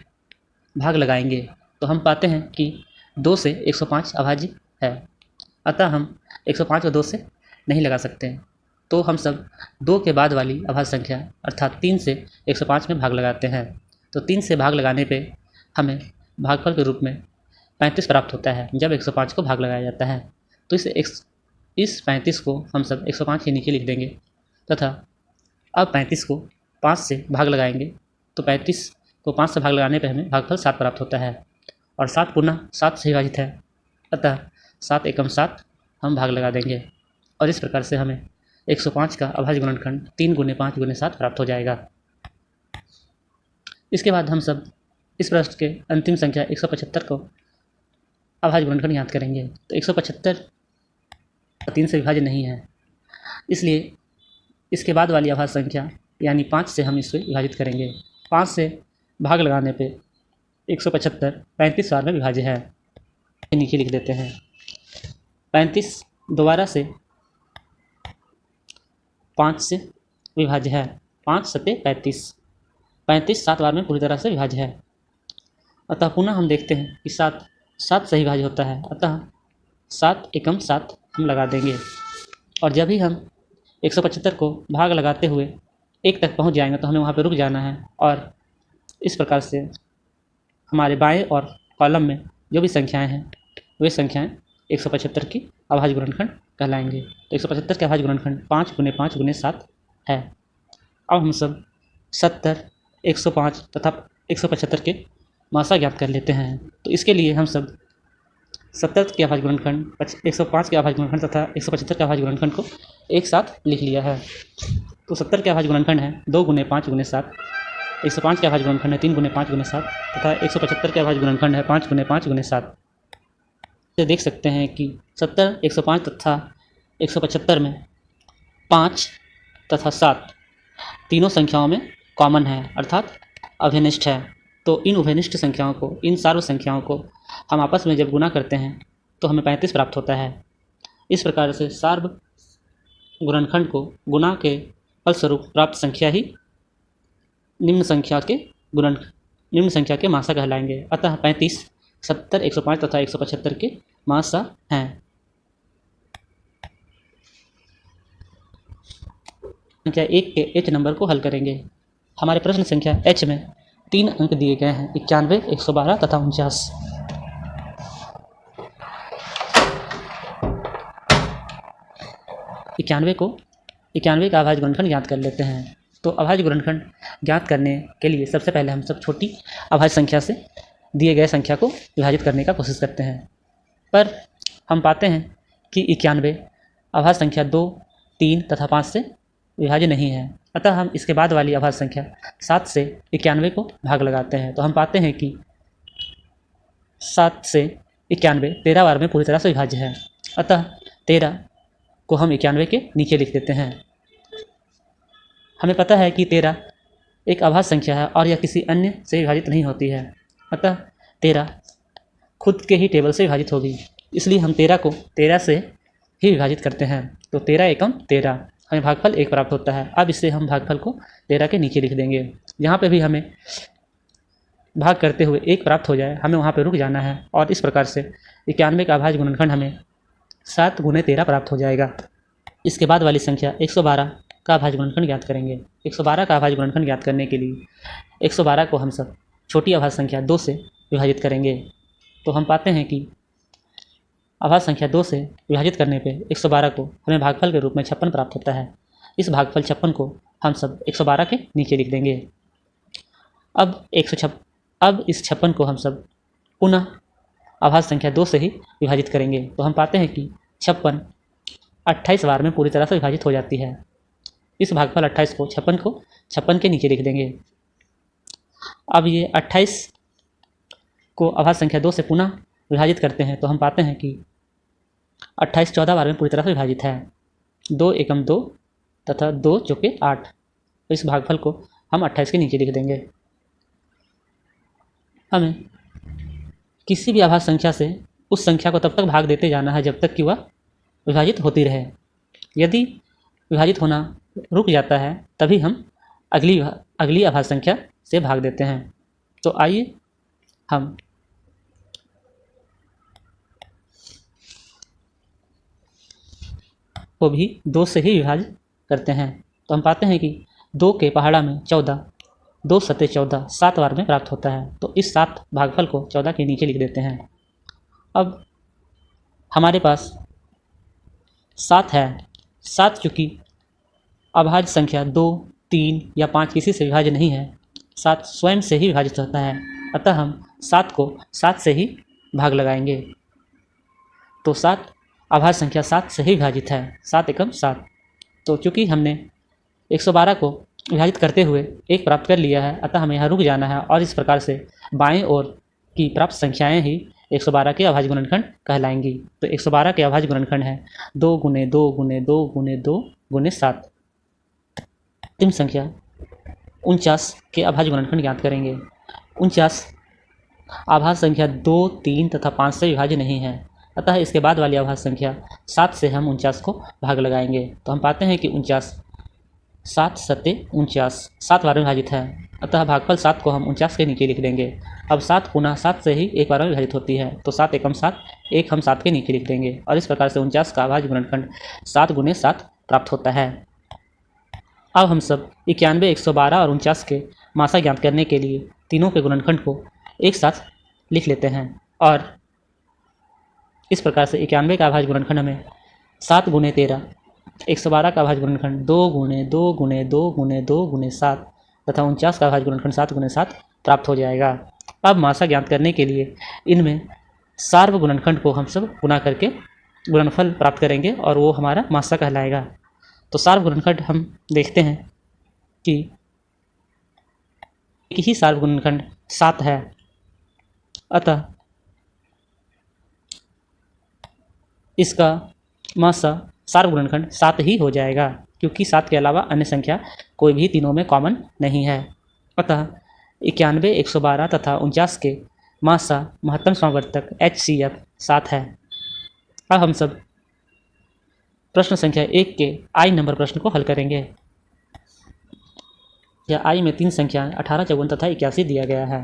भाग लगाएंगे। तो हम पाते हैं कि 2 से 105 अभाज्य है, अतः हम 105 को 2 से नहीं लगा सकते। तो हम सब 2 के बाद वाली अभाज्य संख्या अर्थात 3 से 105 में भाग लगाते हैं। तो 3 से भाग लगाने पे हमें भागफल के रूप में 35 प्राप्त होता है जब 105 को भाग लगाया जाता है। तो इस 35 को हम सब 105 के नीचे लिख देंगे तथा अब 35 को 5 से भाग लगाएंगे। तो 35 को 5 से भाग लगाने पर हमें भागफल 7 प्राप्त होता है और 7 पुनः 7 से विभाजित है, अतः 7 एकम 7 हम भाग लगा देंगे और इस प्रकार से हमें 105 का अभाज्य गुणनखंड 3 गुने 5 गुने 7 प्राप्त हो जाएगा। इसके बाद हम सब इस प्रश्न के अंतिम संख्या 175 को अभाज्य गुणनखंड ज्ञात करेंगे। तो 175 3 से विभाज्य नहीं है, इसलिए इसके बाद वाली अभाज्य संख्या यानी 5 से हम इसे विभाजित करेंगे। 5 से भाग लगाने पे 175 35 बार में विभाज्य है, नीचे लिख देते हैं। 35 दोबारा से 5 से विभाज्य है, 5 सते 35, 35 7 बार में पूरी तरह से विभाज्य है, अतः पुनः हम देखते हैं कि 7 से विभाज्य होता है, अतः 7 एकम 7 हम लगा देंगे और जब भी हम 175 को भाग लगाते हुए 1 तक पहुंच जाएंगे तो हमें वहां पर रुक जाना है और इस प्रकार से हमारे बाएं और कॉलम में जो भी संख्याएं हैं वे संख्याएं 175 की अभाज्य गुणनखंड कहलाएंगे। तो 175 के अभाज्य गुणनखंड 5 गुने 5 गुने 7 है। अब हम सब 70, 105 तथा 175 के मासा ज्ञात कर लेते हैं। तो इसके लिए हम सब 70 के अभाज्य गुणनखंड, 105 के अभाज्य गुणनखंड तथा 175 के अभाज्य गुणनखंड को एक साथ लिख लिया है। तो 70 के अभाज्य गुणनखंड है 2 गुने 5 गुने 7, 105 के अभाज्य गुणनखंड है 3 गुने 5 गुने 7 तथा 175 के अभाज्य गुणनखंड है 5 गुने 5 गुने 7। देख सकते हैं कि 70, 105 तथा 175 में 5 तथा 7 तीनों संख्याओं में कॉमन है, अर्थात अभिनिष्ठ है। तो इन उभयनिष्ठ संख्याओं को, इन सार्व संख्याओं को हम आपस में जब गुना करते हैं तो हमें 35 प्राप्त होता है। इस प्रकार से सार्व गुणनखंड को गुना के फलस्वरूप प्राप्त संख्या ही निम्न संख्या के मासा कहलाएंगे। अतः 35, 70, 105 तथा 175 के मासा हैं। संख्या 1 के h नंबर को हल करेंगे। हमारे प्रश्न संख्या h में 3 अंक दिए गए हैं, 91, 112 तथा 49। इक्यानवे का अभाज्य गुणनखंड ज्ञात कर लेते हैं। तो अभाज्य गुणनखंड ज्ञात करने के लिए सबसे पहले हम सब छोटी अभाज्य संख्या से दिए गए संख्या को विभाजित करने का कोशिश करते हैं, पर हम पाते हैं कि 91 अभाज्य संख्या 2, 3 तथा 5 से विभाज्य नहीं है। अतः हम इसके बाद वाली अभाज्य संख्या 7 से 91 को भाग लगाते हैं। तो हम पाते हैं कि 7 से 91 13 बार में पूरी तरह से विभाज्य है, अतः 13 को हम 91 के नीचे लिख देते हैं। हमें पता है कि 13 एक अभाज्य संख्या है और यह किसी अन्य से विभाजित नहीं होती है, अतः 13 खुद के ही टेबल से विभाजित होगी, इसलिए हम 13 को 13 से ही विभाजित करते हैं। तो 13 एकम 13, हमें भागफल 1 प्राप्त होता है। अब इससे हम भागफल को 13 के नीचे लिख देंगे। जहाँ पे भी हमें भाग करते हुए 1 प्राप्त हो जाए, हमें वहाँ पे रुक जाना है और इस प्रकार से 91 का अभाज्य गुणनखंड हमें 7 × 13 प्राप्त हो जाएगा। इसके बाद वाली संख्या 112 का अभाज्य गुणनखंड ज्ञात करेंगे। 112 का अभाज्य गुणनखंड ज्ञात करने के लिए 112 को हम सब छोटी अभाज्य संख्या 2 से विभाजित करेंगे। तो हम पाते हैं कि अभाज्य संख्या 2 से विभाजित करने पे 112 को हमें भागफल के रूप में 56 प्राप्त होता है। इस भागफल 56 को हम सब 112 के नीचे लिख देंगे। अब इस 56 को हम सब पुनः अभाज्य संख्या 2 से ही विभाजित करेंगे। तो हम पाते हैं कि 56 28 बार में पूरी तरह से विभाजित हो जाती है। इस भागफल 28 को 56 के नीचे लिख देंगे। अब ये 28 को अभाज्य संख्या 2 से पुनः विभाजित करते हैं तो हम पाते हैं कि 28 14 बार में पूरी तरह से विभाजित है। 2 एकम 2 तथा 2 चौके 8। तो इस भागफल को हम 28 के नीचे लिख देंगे। हमें किसी भी अभाज्य संख्या से उस संख्या को तब तक भाग देते जाना है जब तक कि वह विभाजित होती रहे। यदि विभाजित होना रुक जाता है तभी हम अगली अभाज्य संख्या से भाग देते हैं। तो आइए हम को भी 2 से ही विभाजित करते हैं। तो हम पाते हैं कि 2 के पहाड़ा में 14, 2 सते 14 7 बार में प्राप्त होता है। तो इस 7 भागफल को 14 के नीचे लिख देते हैं। अब हमारे पास 7 है। 7 चूँकि अभाज्य संख्या 2, 3 या 5 किसी से विभाज्य नहीं है, 7 स्वयं से ही विभाजित होता है, अतः हम 7 को 7 से ही भाग लगाएंगे। तो 7 अभाज्य संख्या 7 से ही विभाजित है। 7 एकम 7। तो चूँकि हमने 112 को विभाजित करते हुए 1 प्राप्त कर लिया है, अतः हमें यहाँ रुक जाना है और इस प्रकार से बाएं ओर की प्राप्त संख्याएं ही 112 के अभाज्य गुणनखंड कहलाएंगी। तो 112 के अभाज्य गुणनखंड है 2 × 2 × 2 × 2 × 7। अंतिम संख्या 49 के अभाज्य गुणनखंड ज्ञात करेंगे। 49 अभाज्य संख्या 2, 3 तथा 5 से विभाज्य नहीं है, अतः इसके बाद वाली अभाज्य संख्या 7 से हम 49 को भाग लगाएंगे। तो हम पाते हैं कि 49 7 सते 49 7 बार में विभाजित है, अतः भागफल 7 को हम 49 के नीचे लिख देंगे। अब 7 पुनः 7 से ही 1 बार में विभाजित होती है, तो 7 एकम 7 1 हम 7 के नीचे लिख देंगे और इस प्रकार से 49 का अभाज्य गुणनखंड 7 × 7 प्राप्त होता है। अब हम सब 91, 112 और 49 के मासा ज्ञात करने के लिए तीनों के गुणनखंड को एक साथ लिख लेते हैं और इस प्रकार से 91 का अभाज्य गुणनखंड हमें 7 × 13, 112 का अभाज्य गुणनखंड 2 × 2 × 2 × 2 × 7 तथा 49 का अभाज्य गुणनखंड 7 × 7 प्राप्त हो जाएगा। अब मासा ज्ञात करने के लिए इनमें सार्व गुणनखंड को हम सब गुणा करके गुणनफल प्राप्त करेंगे और वो हमारा मासा कहलाएगा। तो सार्व गुणनखंड हम देखते हैं कि एक ही सार्व गुणनखंड 7 है, अतः इसका मासा सार्व गुणनखंड 7 ही हो जाएगा, क्योंकि 7 के अलावा अन्य संख्या कोई भी तीनों में कॉमन नहीं है। अतः 91, 112 तथा 49 के मासा महत्तम समावर्तक HCF 7 है। अब हम सब प्रश्न संख्या 1 के I नंबर प्रश्न को हल करेंगे। यह I में 3 संख्याएं 18, 54 तथा 81 दिया गया है।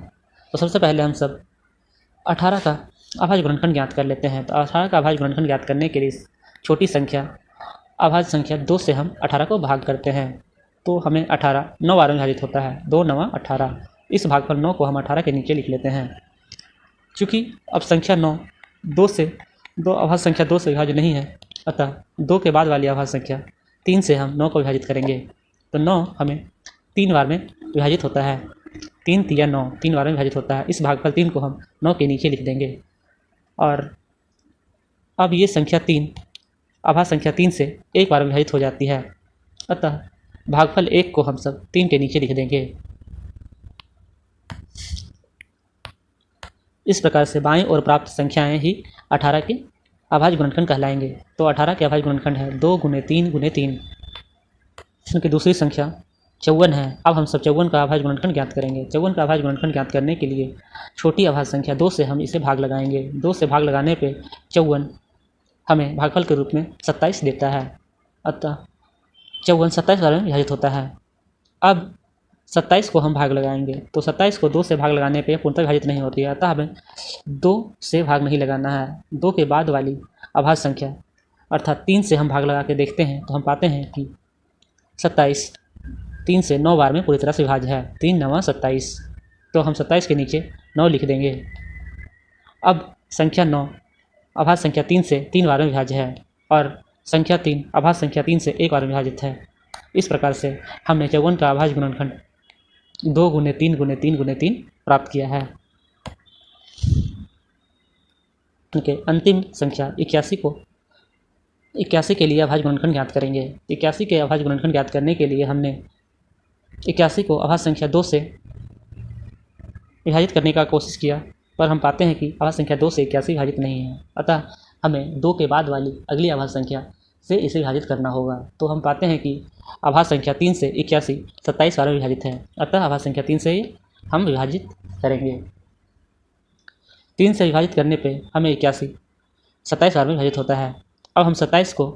तो सबसे पहले हम सब 18 का अभाज्य गुणनखंड ज्ञात कर लेते हैं। तो 18 का अभाज्य गुणनखंड ज्ञात करने के लिए छोटी संख्या अभाज्य संख्या 2 से हम 18 को भाग करते हैं। तो हमें 18 9 बार में विभाजित होता है, 2 × 9 = 18। इस भागफल 9 को हम 18 के नीचे लिख लेते हैं। चूँकि अब संख्या 9 अभाज्य संख्या 2 से विभाज्य नहीं है, अतः 2 के बाद वाली अभाज्य संख्या 3 से हम 9 को विभाजित करेंगे। तो 9 हमें 3 बार में विभाजित होता है, 3 × 3 = 9, 3 बार में विभाजित होता है। इस भागफल 3 को हम 9 के नीचे लिख देंगे। और अब ये संख्या 3 अभाज्य संख्या 3 से 1 बार में विभाजित हो जाती है, अतः भागफल 1 को हम सब 3 के नीचे लिख देंगे। इस प्रकार से बाएं ओर प्राप्त संख्याएं ही 18 के अभाज्य गुणनखंड कहलाएंगे। तो 18 के अभाज्य गुणनखंड है 2 × 3 × 3, क्योंकि दूसरी संख्या 54 है। अब हम सब 54 का अभाज्य गुणनखंड ज्ञात करेंगे। 54 का अभाज्य गुणनखंड ज्ञात करने के लिए छोटी अभाज्य संख्या 2 से हम इसे भाग लगाएंगे। 2 से भाग लगाने पे 54 हमें भागफल के रूप में 27 देता है। अतः 54 27 बार में विभाजित होता है। अब 27 को हम भाग लगाएंगे तो 27 को 2 से भाग लगाने पे पूर्णतः विभाजित नहीं होती है, अतः हमें 2 से भाग नहीं लगाना है। 2 के बाद वाली अभाज्य संख्या अर्थात 3 से हम भाग लगा के देखते हैं तो हम पाते हैं कि 27 3 से 9 बार में पूरी तरह से विभाज्य है। 3 9 27, तो हम 27 के नीचे 9 लिख देंगे। अब संख्या 9 अभाज्य संख्या 3 से 3 बार में विभाज्य है और संख्या 3 अभाज्य संख्या 3 से 1 बार में विभाजित है। इस प्रकार से हमने 54 का अभाज्य गुणनखंड 2 × 3 × 3 × 3 प्राप्त किया है। ओके, अंतिम संख्या 81 के लिए अभाज्य गुणनखंड ज्ञात करेंगे। 81 के अभाज्य गुणनखंड ज्ञात करने के लिए हमने 81 को अभाज्य संख्या 2 से विभाजित करने का कोशिश किया, पर हम पाते हैं कि अभाज्य संख्या 2 से 81 विभाजित नहीं है, अतः हमें 2 के बाद वाली अगली अभाज्य संख्या से इसे विभाजित करना होगा। तो हम पाते हैं कि अभाज्य संख्या 3 से 81 27 बार में विभाजित है, अतः अभाज्य संख्या 3 से हम विभाजित करेंगे। 3 से विभाजित करने पे हमें 81 27 बार में विभाजित होता है। अब हम 27 को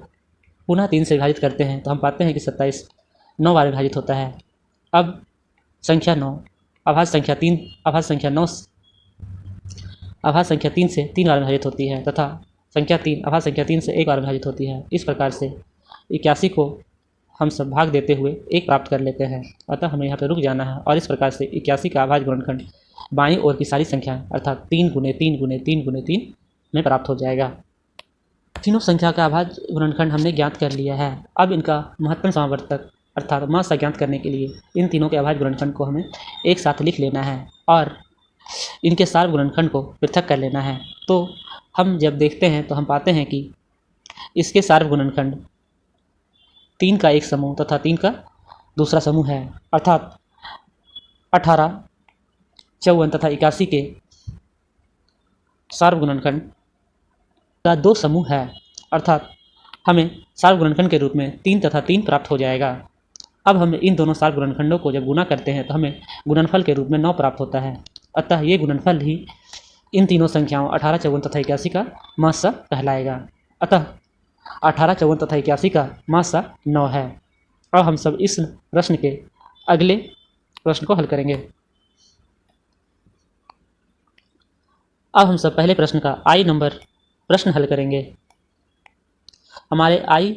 पुनः 3 से विभाजित करते हैं तो हम पाते हैं कि 27 9 बार में विभाजित होता है। अब संख्या 9 अभाज्य संख्या 3 अभाज्य संख्या 3 से 3 बार में विभाजित होती है तथा संख्या 3 अभाज्य संख्या 3 से 1 बार में विभाजित होती है। इस प्रकार से 81 को हम सब भाग देते हुए 1 प्राप्त कर लेते हैं, अतः हमें यहाँ पर रुक जाना है और इस प्रकार से 81 का अभाज्य गुणनखंड बाईं ओर की सारी संख्या अर्थात 3 × 3 × 3 × 3 में प्राप्त हो जाएगा। तीनों संख्या का अभाज्य गुणनखंड हमने ज्ञात कर लिया है। अब इनका महत्तम समावर्तक अर्थात मासा ज्ञात करने के लिए इन तीनों के अभाज्य गुणनखंड को हमें एक साथ लिख लेना है और इनके सार गुणनखंड को पृथक कर लेना है। तो हम जब देखते हैं तो हम पाते हैं कि इसके सार गुणनखंड 3 का एक समूह तथा 3 का दूसरा समूह है, अर्थात 18 54 तथा 81 के सार गुणनखंड का 2 समूह है, अर्थात हमें सार गुणनखंड के रूप में 3 तथा 3 प्राप्त हो जाएगा। अब हम इन दोनों सार गुणनखंडों को जब गुणा करते हैं तो हमें गुणनफल के रूप में 9 प्राप्त होता है, अतः ये गुणनफल ही इन तीनों संख्याओं 18 54 तथा 81 का मासा कहलाएगा। अतः 18 54 तथा 81 का मासा 9 है। अब हम सब इस प्रश्न के अगले प्रश्न को हल करेंगे। अब हम सब पहले प्रश्न का आई नंबर प्रश्न हल करेंगे। हमारे आई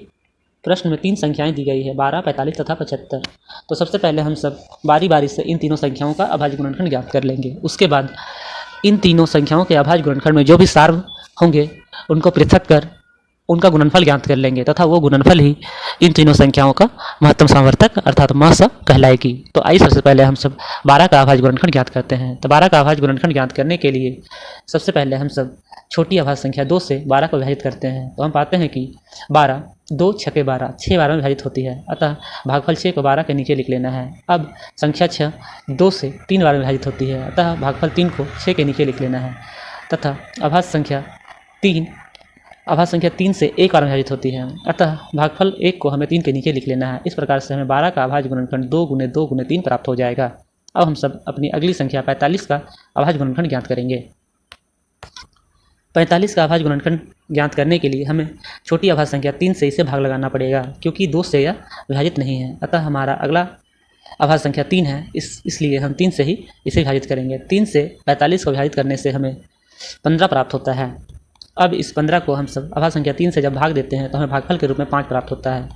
प्रश्न में 3 संख्याएं दी गई है 12 45 तथा 75। तो सबसे पहले हम सब बारी बारी से इन तीनों संख्याओं का अभाज्य गुणनखंड ज्ञात कर लेंगे। उसके बाद इन तीनों संख्याओं के अभाज्य गुणनखंड में जो भी सार होंगे उनको पृथक कर उनका गुणनफल ज्ञात कर लेंगे तथा वो गुणनफल ही इन तीनों संख्याओं का महत्तम समावर्तक अर्थात मासा कहलाएगी। तो आइए सबसे पहले हम सब 12 का अभाज्य गुणनखंड ज्ञात करते हैं। तो 12 का अभाज्य गुणनखंड ज्ञात करने के लिए सबसे पहले हम सब छोटी अभाज्य संख्या 2 से 12 को विभाजित करते हैं। तो हम पाते हैं कि 12 2 छके 12 6 बार में विभाजित होती है, अतः भागफल 6 को 12 के नीचे लिख लेना है। अब संख्या 6 2 से 3 बार में विभाजित होती है, अतः भागफल 3 को 6 के नीचे लिख लेना है तथा अभाज्य संख्या 3 से 1 बार में विभाजित होती है, अतः भागफल 1 को हमें 3 के नीचे लिख लेना है। इस प्रकार से हमें 12 का अभाज्य गुणनखंड 2 × 2 × 3 प्राप्त हो जाएगा। अब हम सब अपनी अगली संख्या 45 का अभाज्य गुणनखंड ज्ञात करेंगे। 45 का अभाज्य गुणनखंड ज्ञात करने के लिए हमें छोटी अभाज्य संख्या 3 से इसे भाग लगाना पड़ेगा, क्योंकि 2 से यह विभाजित नहीं है, अतः हमारा अगला अभाज्य संख्या 3 है। इसलिए हम 3 से ही इसे विभाजित करेंगे। 3 से 45 को विभाजित करने से हमें 15 प्राप्त होता है। अब इस 15 को हम सब अभाज्य संख्या 3 से जब भाग देते हैं तो हमें भागफल के रूप में 5 प्राप्त होता है।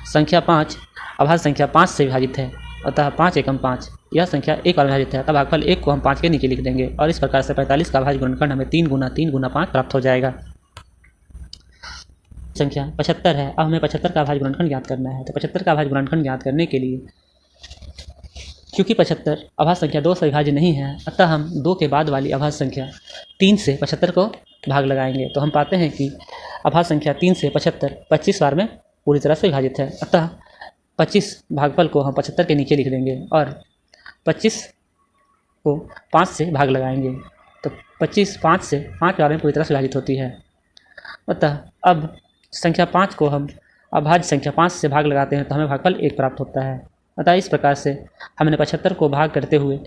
संख्या 5 अभाज्य संख्या 5 से विभाजित है, अतः 5 एकम 5 यह संख्या 1 बार विभाजित है, अतः भागफल 1 को हम 5 के नीचे लिख देंगे और इस प्रकार से 45 का अभाज्य गुणनखंड हमें 3 × 3 × 5 प्राप्त हो जाएगा। संख्या 75 है। अब हमें 75 का अभाज्य गुणनखंड ज्ञात करना है। तो 75 का अभाज्य गुणनखंड ज्ञात करने के लिए क्योंकि 75 अभाज्य संख्या 2 से विभाज्य नहीं है, अतः हम 2 के बाद वाली अभाज्य संख्या 3 से 75 को भाग लगाएंगे। तो हम पाते हैं कि अभाज्य संख्या 3 से 75 25 बार में पूरी तरह से विभाजित है, अतः 25 भागफल को हम 75 के नीचे लिख देंगे और 25 को 5 से भाग लगाएंगे। तो 25 5 से 5 बार में पूरी तरह से विभाजित होती है, अतः अब संख्या 5 को हम अभाज्य संख्या 5 से भाग लगाते हैं तो हमें भागफल 1 प्राप्त होता है। अतः इस प्रकार से हमने 75 को भाग करते हुए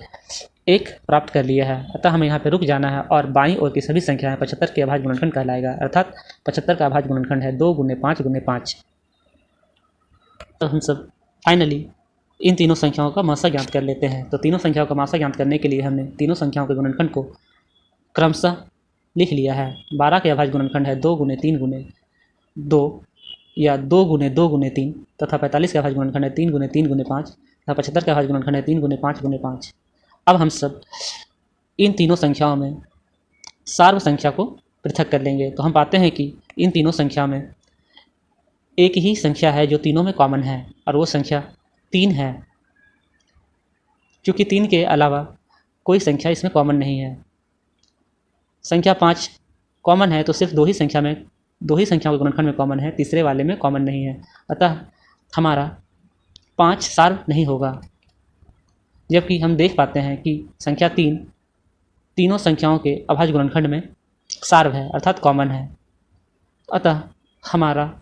1 प्राप्त कर लिया है। अतः हमें यहाँ पे रुक जाना है और बाईं ओर की सभी संख्याएं 75 के अभाज्य गुणनखंड कहलाएगा, अर्थात 75 का अभाज्य गुणनखंड है 2 × 5 × 5। तो हम सब फाइनली इन तीनों संख्याओं का मासा ज्ञात कर लेते हैं। तो तीनों संख्याओं का मासा ज्ञात करने के लिए हमने तीनों संख्याओं के गुणनखंड को क्रमशः लिख लिया है। 12 के अभाज्य गुणनखंड है 2 × 3 × 2 या 2 × 2 × 3 तथा 45 का अभाज्य गुणनखंड है 3 × 3 × 5 तथा 75 का अभाज्य गुणनखंड है 3 × 5 × 5। अब हम सब इन तीनों संख्याओं में सार्व संख्या को पृथक कर लेंगे। तो हम पाते हैं कि इन तीनों संख्या में एक ही संख्या है जो तीनों में कॉमन है और वो संख्या 3 है, क्योंकि 3 के अलावा कोई संख्या इसमें कॉमन नहीं है। संख्या 5 कॉमन है तो सिर्फ दो ही संख्याओं के गुणनखंड में कॉमन है, तीसरे वाले में कॉमन नहीं है। अतः हमारा 5 सार्व नहीं होगा। जबकि हम देख पाते हैं कि संख्या 3 तीनों संख्याओं के अभाज्य गुणनखंड में सार्व है, अर्थात कॉमन है। अतः हमारा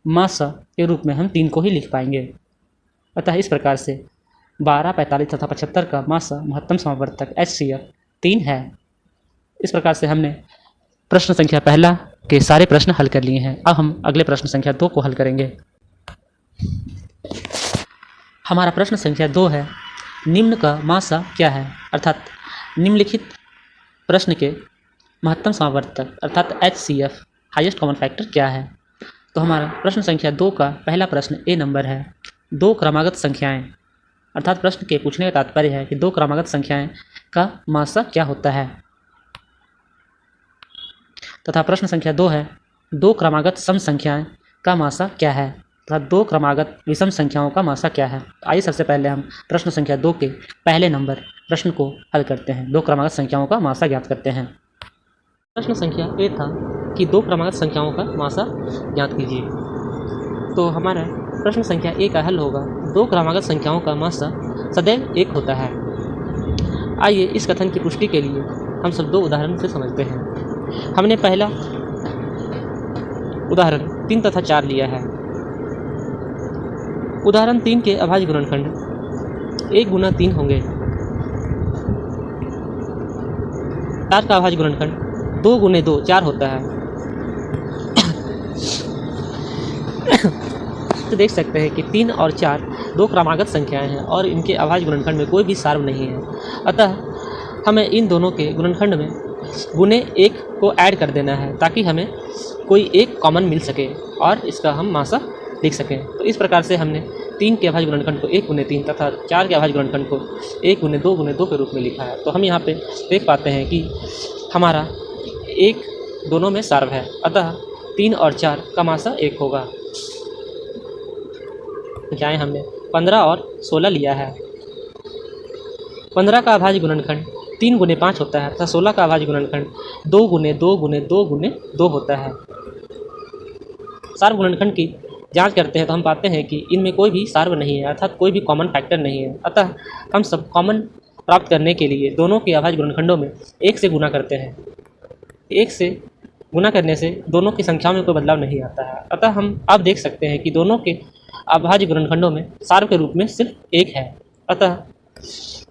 मासा के रूप में हम 3 को ही लिख पाएंगे। अतः इस प्रकार से 12, 45 तथा 75 का मासा महत्तम समावर्तक HCF 3 है। इस प्रकार से हमने प्रश्न संख्या पहला के सारे प्रश्न हल कर लिए हैं। अब हम अगले प्रश्न संख्या 2 को हल करेंगे। हमारा प्रश्न संख्या 2 है, निम्न का मासा क्या है, अर्थात निम्नलिखित प्रश्न के महत्तम समावर्तक अर्थात HCF हाईएस्ट कॉमन फैक्टर क्या है। तो हमारा प्रश्न संख्या 2 का पहला प्रश्न ए नंबर है, 2 क्रमागत संख्याएं, अर्थात प्रश्न के पूछने का तात्पर्य है कि 2 क्रमागत संख्याएं का मासा क्या होता है। तथा प्रश्न संख्या 2 है, 2 क्रमागत सम संख्याएं का मासा क्या है तथा 2 क्रमागत विषम संख्याओं का मासा क्या है। आइए सबसे पहले हम प्रश्न संख्या 2 के पहले नंबर प्रश्न को हल करते हैं। 2 क्रमागत संख्याओं का मासा ज्ञात करते हैं। प्रश्न संख्या ए था कि 2 क्रमागत संख्याओं का मासा ज्ञात कीजिए। तो हमारा प्रश्न संख्या ए का हल होगा, 2 क्रमागत संख्याओं का मासा सदैव 1 होता है। आइए इस कथन की पुष्टि के लिए हम सब 2 उदाहरण से समझते हैं। हमने पहला उदाहरण 3 तथा 4 लिया है। उदाहरण 3 के अभाज्य गुणनखंड 1 × 3 होंगे। 4 का अभाज्य गुणनखंड 2 × 2 4 होता है। तो देख सकते हैं कि 3 और 4 2 क्रमागत संख्याएं हैं और इनके अभाज्य गुणनखंड में कोई भी सार्व नहीं है। अतः हमें इन दोनों के गुणनखंड में गुने 1 को ऐड कर देना है ताकि हमें कोई एक कॉमन मिल सके और इसका हम मासा लिख सकें। तो इस प्रकार से हमने 3 के अभाज्य गुणनखंड को 1 × 3 तथा 4 के अभाज्य गुणनखंड को 1 × 2 × 2 के रूप में लिखा है। तो हम यहाँ पे देख पाते हैं कि हमारा 1 दोनों में सार्व है, अतः 3 और 4 का मासा 1 होगा। संख्याएं हमने 15 और 16 लिया है। 15 का अभाज्य गुणनखंड 3 × 5 होता है तथा 16 का अभाज्य गुणनखंड 2 × 2 × 2 × 2 होता है। सार्व गुणनखंड की जांच करते हैं तो हम पाते हैं कि इनमें कोई भी सार्व नहीं है, अर्थात कोई भी कॉमन फैक्टर नहीं है। अतः हम सब कॉमन प्राप्त करने के लिए दोनों के अभाज्य गुणनखंडों में 1 से गुना करते हैं। 1 से गुना करने से दोनों की संख्या में कोई बदलाव नहीं आता है। अतः हम अब देख सकते हैं कि दोनों के अभाज्य गुणनखंडों में सार्व के रूप में सिर्फ 1 है। अतः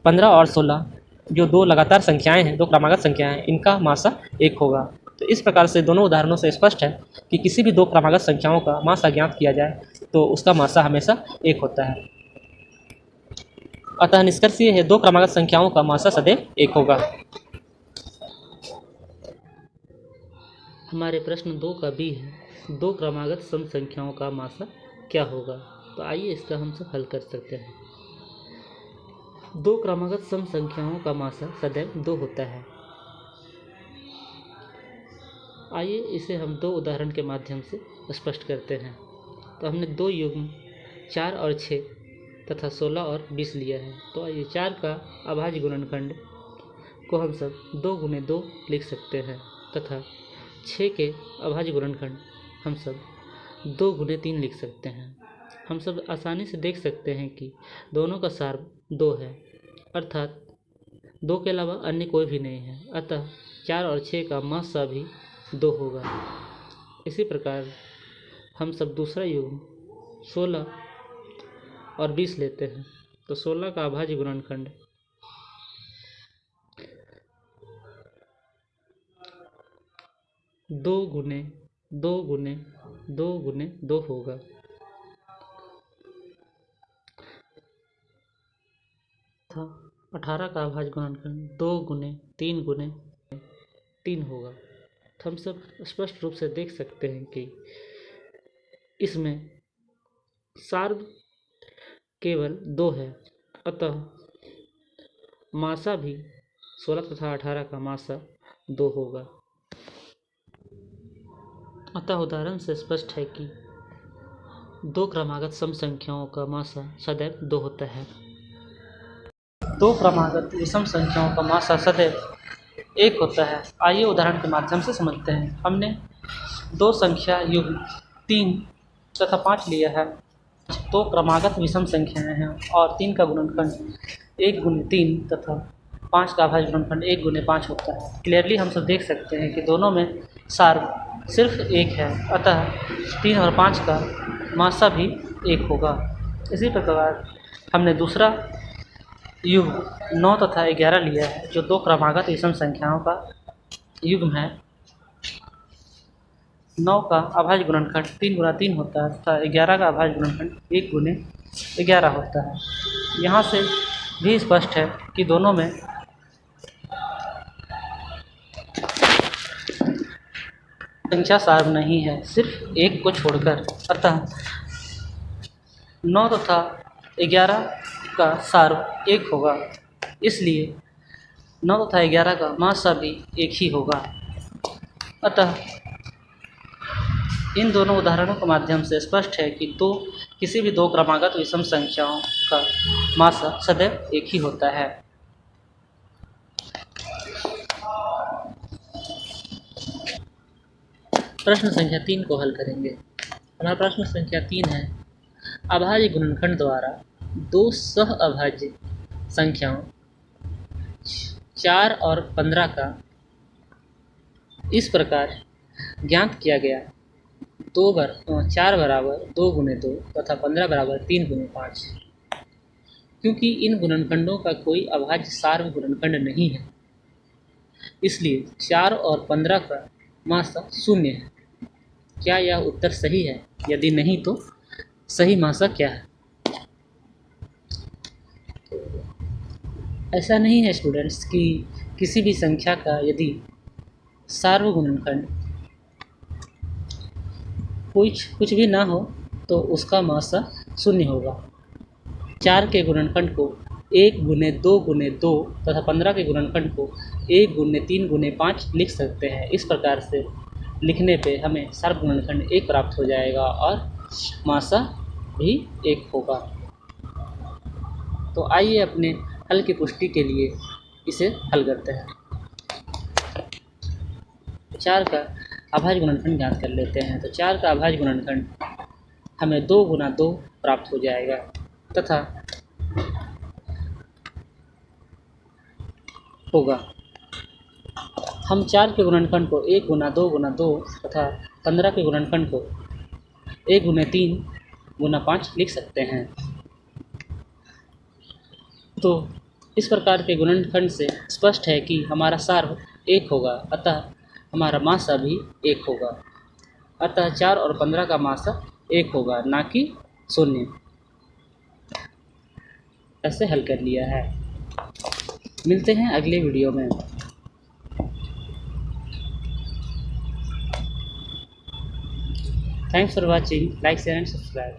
15 और 16 जो 2 लगातार संख्याएं हैं, 2 क्रमागत संख्याएं हैं, इनका मासा 1 होगा। तो इस प्रकार से दोनों उदाहरणों से स्पष्ट है कि किसी भी 2 क्रमागत संख्याओं का मासा ज्ञात किया जाए तो उसका मासा हमेशा 1 होता है। अतः निष्कर्ष ये है, 2 क्रमागत संख्याओं का मासा सदैव 1 होगा। हमारे प्रश्न 2 का बी है, 2 क्रमागत सम संख्याओं का मासा क्या होगा। तो आइए इसका हम सब हल कर सकते हैं। 2 क्रमागत सम संख्याओं का मासा सदैव 2 होता है। आइए इसे हम 2 उदाहरण के माध्यम से स्पष्ट करते हैं। तो हमने 2 युग्म 4 और 6 तथा 16 और 20 लिया है। तो आइए 4 का अभाज्य गुणनखंड को हम सब 2 × 2 लिख सकते हैं तथा 6 के अभाज्य गुणनखंड हम सब 2 × 3 लिख सकते हैं। हम सब आसानी से देख सकते हैं कि दोनों का सार्व 2 है, अर्थात 2 के अलावा अन्य कोई भी नहीं है। अतः 4 और 6 का मासा भी 2 होगा। इसी प्रकार हम सब दूसरा युग्म 16 और 20 लेते हैं तो 16 का अभाज्य गुणनखंड 2 गुने 2 गुने 2 गुने 2 होगा। 18 का अभाज्य गुणनखंड 2 गुने 3 गुने 3 होगा। तो हम सब स्पष्ट रूप से देख सकते हैं कि इसमें सार्व केवल 2 है, अतः मासा भी 16 तथा 18 का मासा 2 होगा। अतः उदाहरण से स्पष्ट है कि 2 क्रमागत सम संख्याओं का मासा सदैव 2 होता है। 2 क्रमागत विषम संख्याओं का मासा सदैव 1 होता है। आइए उदाहरण के माध्यम से समझते हैं। हमने 2 संख्या युग्म 3 तथा 5 लिया है। 2 क्रमागत विषम संख्याएं हैं और 3 का गुणनखंड 1 गुने 3 तथा 5 का अभाज्य गुणनखंड 1 गुने 5 होता है। क्लियरली हम सब देख सकते हैं कि दोनों में सार्व सिर्फ 1 है, अतः 3 और 5 का मासा भी 1 होगा। इसी प्रकार हमने दूसरा युग्म 9 तथा 11 लिया है, जो 2 क्रमागत विषम संख्याओं का युग्म है। 9 का अभाज्य गुणनखंड 3 गुना 3 होता है तथा 11 का अभाज्य गुणनखंड 1 गुने 11 होता है। यहाँ से भी स्पष्ट है कि दोनों में संख्या सार्व नहीं है, सिर्फ 1 को छोड़कर। अतः 9 तथा 11 का सार्व 1 होगा, इसलिए 9 तथा 11 का मासा भी 1 ही होगा। अतः इन दोनों उदाहरणों के माध्यम से स्पष्ट है कि किसी भी 2 क्रमागत विषम संख्याओं का मासा सदैव 1 ही होता है। प्रश्न संख्या 3 को हल करेंगे। हमारा प्रश्न संख्या 3 है, अभाज्य गुणनखंड द्वारा 2 सह अभाज्य संख्याओं 4 और 15 का इस प्रकार ज्ञात किया गया। 4 बराबर 2 गुने 2 तथा 15 बराबर 3 गुने 5। क्योंकि इन गुणनखंडों का कोई अभाज्य सार्व गुणनखंड नहीं है, इसलिए 4 और 15 का मासा 0 है। क्या यह उत्तर सही है? यदि नहीं तो सही मासा क्या है? ऐसा नहीं है स्टूडेंट्स कि किसी भी संख्या का यदि सार्व गुणनखंड कुछ भी ना हो तो उसका मासा 0 होगा। 4 के गुणनखंड को 1 गुने 2 गुने 2 तथा 15 के गुणनखंड को 1 गुने 3 गुने 5 लिख सकते हैं। इस प्रकार से लिखने पे हमें सार्व गुणनखंड 1 प्राप्त हो जाएगा और मासा भी 1 होगा। तो आइए अपने हल की पुष्टि के लिए इसे हल करते हैं। 4 का अभाज्य गुणनखंड ज्ञात कर लेते हैं। तो 4 का अभाज्य गुणनखंड हमें 2 गुना 2 प्राप्त हो जाएगा तथा होगा। हम 4 के गुणनखंड को 1 गुना 2 गुना 2 तथा 15 के गुणनखंड को 1 गुने 3 गुना 5 लिख सकते हैं। तो इस प्रकार के गुणनखंड से स्पष्ट है कि हमारा सार्व 1 होगा, अतः हमारा मासा भी 1 होगा। अतः 4 और 15 का मासा 1 होगा, ना कि 0। ऐसे हल कर लिया है। मिलते हैं अगले वीडियो में। Thanks for watching. Like, share and subscribe.